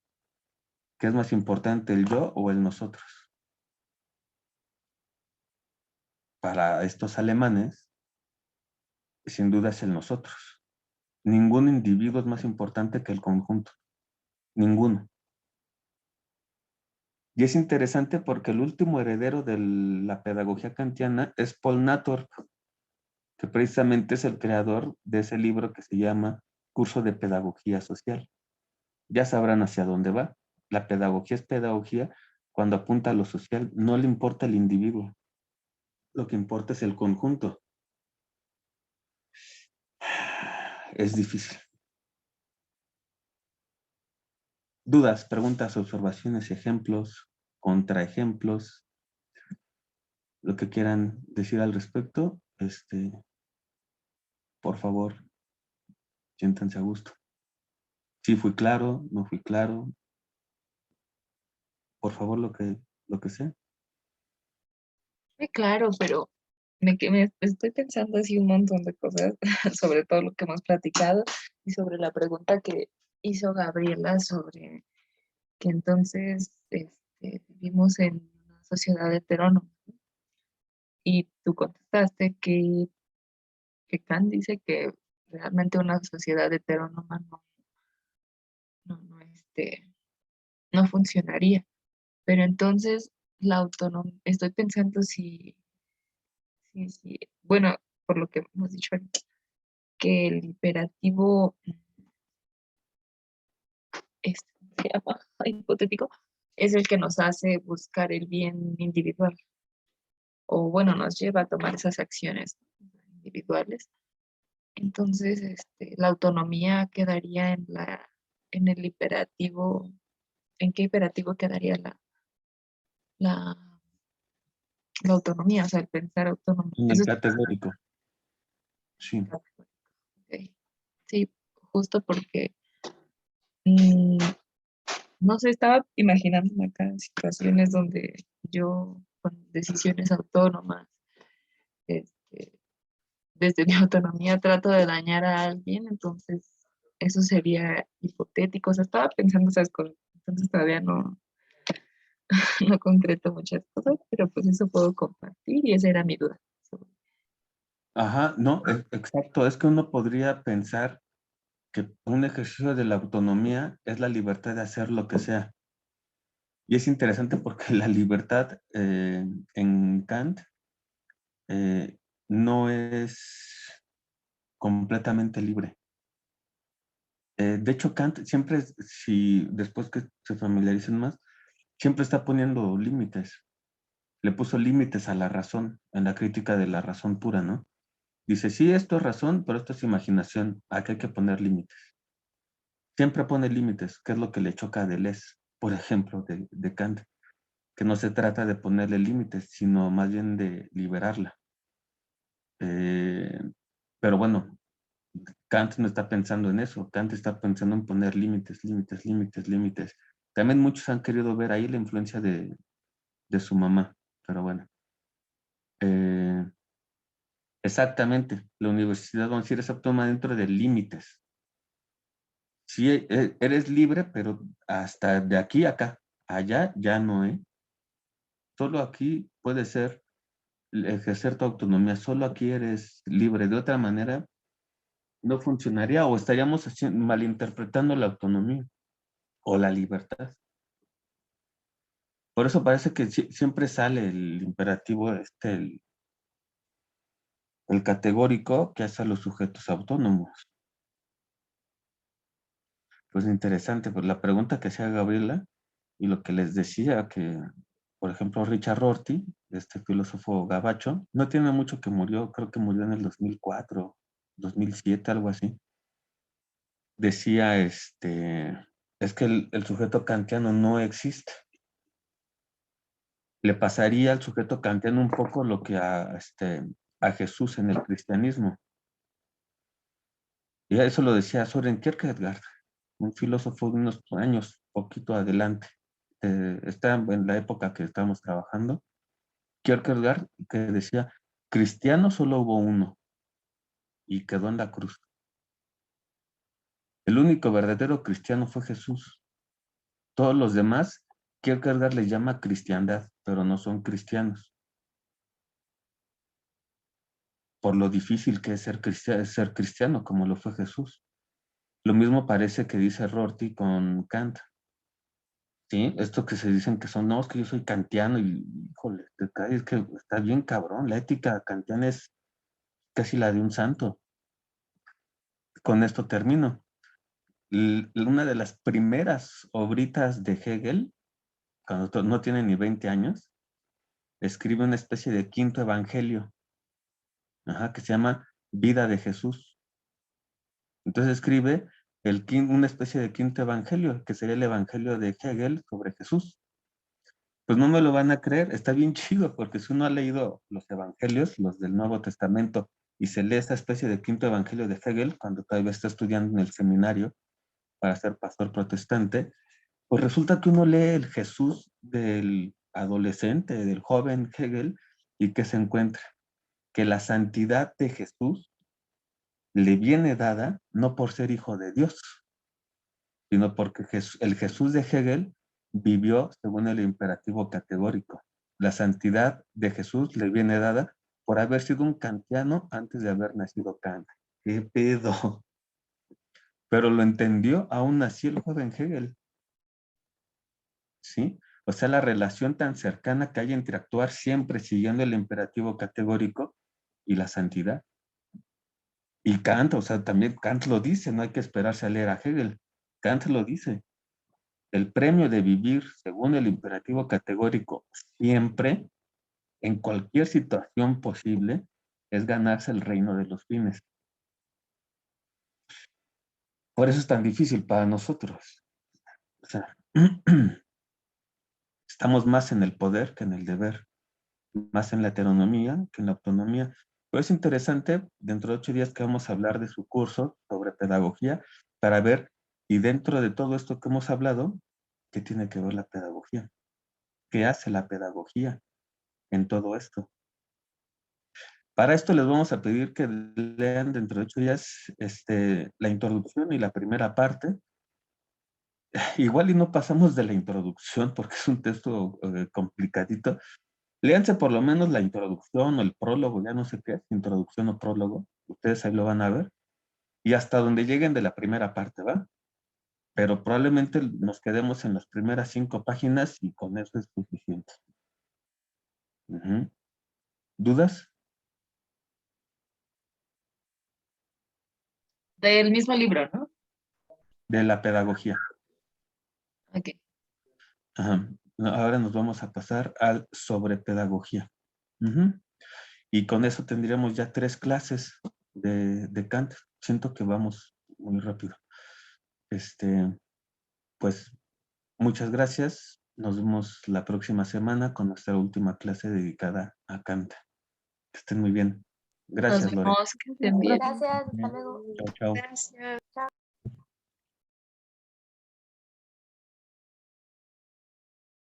¿Qué es más importante, el yo o el nosotros? Para estos alemanes, sin duda es el nosotros. Ningún individuo es más importante que el conjunto. Ninguno. Y es interesante porque el último heredero de la pedagogía kantiana es Paul Natorp, que precisamente es el creador de ese libro que se llama Curso de Pedagogía Social. Ya sabrán hacia dónde va. La pedagogía es pedagogía cuando apunta a lo social, no le importa el individuo. Lo que importa es el conjunto. Es difícil. Dudas, preguntas, observaciones, ejemplos, contraejemplos, lo que quieran decir al respecto, por favor, siéntanse a gusto. Si fui claro, no fui claro, por favor, lo que sea. Sí, claro, pero me estoy pensando así un montón de cosas sobre todo lo que hemos platicado y sobre la pregunta que hizo Gabriela sobre que entonces vivimos en una sociedad heterónoma. Y tú contestaste que Kant dice que realmente una sociedad heterónoma no, no funcionaría. Pero entonces la autonomía, estoy pensando si, bueno, por lo que hemos dicho ahorita, que el imperativo se llama hipotético, es el que nos hace buscar el bien individual, o bueno, nos lleva a tomar esas acciones individuales. Entonces, la autonomía quedaría en el imperativo. ¿En qué imperativo quedaría la, la autonomía? O sea, el pensar autónomo. En Eso el es categórico. Sí. categórico. Ok. Sí, justo porque mm, no sé, estaba imaginándome acá situaciones donde yo, con decisiones autónomas, este, desde mi autonomía trato de dañar a alguien, entonces eso sería hipotético. O sea, estaba pensando esas cosas, entonces todavía no concreto muchas cosas, pero pues eso puedo compartir y esa era mi duda. Ajá, no, exacto. Es que uno podría pensar que un ejercicio de la autonomía es la libertad de hacer lo que sea. Y es interesante porque la libertad en Kant no es completamente libre. De hecho, Kant siempre, si después que se familiaricen más, siempre está poniendo límites. Le puso límites a la razón, en la crítica de la razón pura, ¿no? Dice, sí, esto es razón, pero esto es imaginación. Aquí hay que poner límites. Siempre pone límites, que es lo que le choca a Deleuze, por ejemplo, de Kant, que no se trata de ponerle límites, sino más bien de liberarla. Pero bueno, Kant no está pensando en eso. Kant está pensando en poner límites, límites, límites, límites. También muchos han querido ver ahí la influencia de su mamá, pero bueno. Exactamente, la universidad, vamos a decir, es autónoma dentro de límites. Sí, eres libre, pero hasta de aquí a acá, allá ya no, ¿eh? Solo aquí puedes ejercer tu autonomía, solo aquí eres libre. De otra manera, no funcionaría o estaríamos malinterpretando la autonomía o la libertad. Por eso parece que siempre sale el imperativo, el categórico que hace a los sujetos autónomos. Pues interesante, pues la pregunta que hacía Gabriela y lo que les decía que, por ejemplo, Richard Rorty, este filósofo gabacho, no tiene mucho que murió, creo que murió en el 2004, 2007, algo así. Decía, es que el sujeto kantiano no existe. Le pasaría al sujeto kantiano un poco lo que a Jesús en el cristianismo. Y eso lo decía Søren Kierkegaard, un filósofo de unos años, poquito adelante. Está en la época que estábamos trabajando. Kierkegaard, que decía, cristiano solo hubo uno, y quedó en la cruz. El único verdadero cristiano fue Jesús. Todos los demás, Kierkegaard les llama cristiandad, pero no son cristianos. Por lo difícil que es ser cristiano, como lo fue Jesús. Lo mismo parece que dice Rorty con Kant. ¿Sí? Esto que se dicen que son, no, es que yo soy kantiano y, híjole, es que está bien cabrón. La ética kantiana es casi la de un santo. Con esto termino. Una de las primeras obritas de Hegel, cuando no tiene ni 20 años, escribe una especie de quinto evangelio, que se llama Vida de Jesús. Entonces escribe una especie de quinto evangelio, que sería el evangelio de Hegel sobre Jesús. Pues no me lo van a creer, está bien chido, porque si uno ha leído los evangelios, los del Nuevo Testamento, y se lee esa especie de quinto evangelio de Hegel, cuando todavía está estudiando en el seminario para ser pastor protestante, pues resulta que uno lee el Jesús del adolescente, del joven Hegel, y que se encuentra que la santidad de Jesús le viene dada no por ser hijo de Dios, sino porque el Jesús de Hegel vivió según el imperativo categórico. La santidad de Jesús le viene dada por haber sido un kantiano antes de haber nacido Kant. ¡Qué pedo! Pero lo entendió aún así el joven Hegel. ¿Sí? O sea, la relación tan cercana que hay entre actuar siempre siguiendo el imperativo categórico y la santidad. Y Kant, o sea, también Kant lo dice, no hay que esperarse a leer a Hegel. Kant lo dice. El premio de vivir según el imperativo categórico siempre, en cualquier situación posible, es ganarse el reino de los fines. Por eso es tan difícil para nosotros. O sea, estamos más en el poder que en el deber, más en la heteronomía que en la autonomía. Pero es interesante, dentro de 8 días que vamos a hablar de su curso sobre pedagogía, para ver, y dentro de todo esto que hemos hablado, ¿qué tiene que ver la pedagogía? ¿Qué hace la pedagogía en todo esto? Para esto les vamos a pedir que lean dentro de 8 días la introducción y la primera parte. Igual y no pasamos de la introducción porque es un texto complicadito. Léanse por lo menos la introducción o el prólogo, ya no sé qué es, introducción o prólogo. Ustedes ahí lo van a ver. Y hasta donde lleguen de la primera parte, ¿va? Pero probablemente nos quedemos en las primeras 5 páginas y con eso es suficiente. ¿Dudas? Del mismo libro, ¿no? De la pedagogía. Ok. Ajá. Ahora nos vamos a pasar al sobre pedagogía. Y con eso tendríamos ya 3 clases de Kant. Siento que vamos muy rápido. Pues muchas gracias Nos vemos la próxima semana con nuestra última clase dedicada a Kant. Que estén muy bien. Gracias, Nos Lore. vemos, que estén bien. Gracias, hasta luego. Chao, chao. Gracias.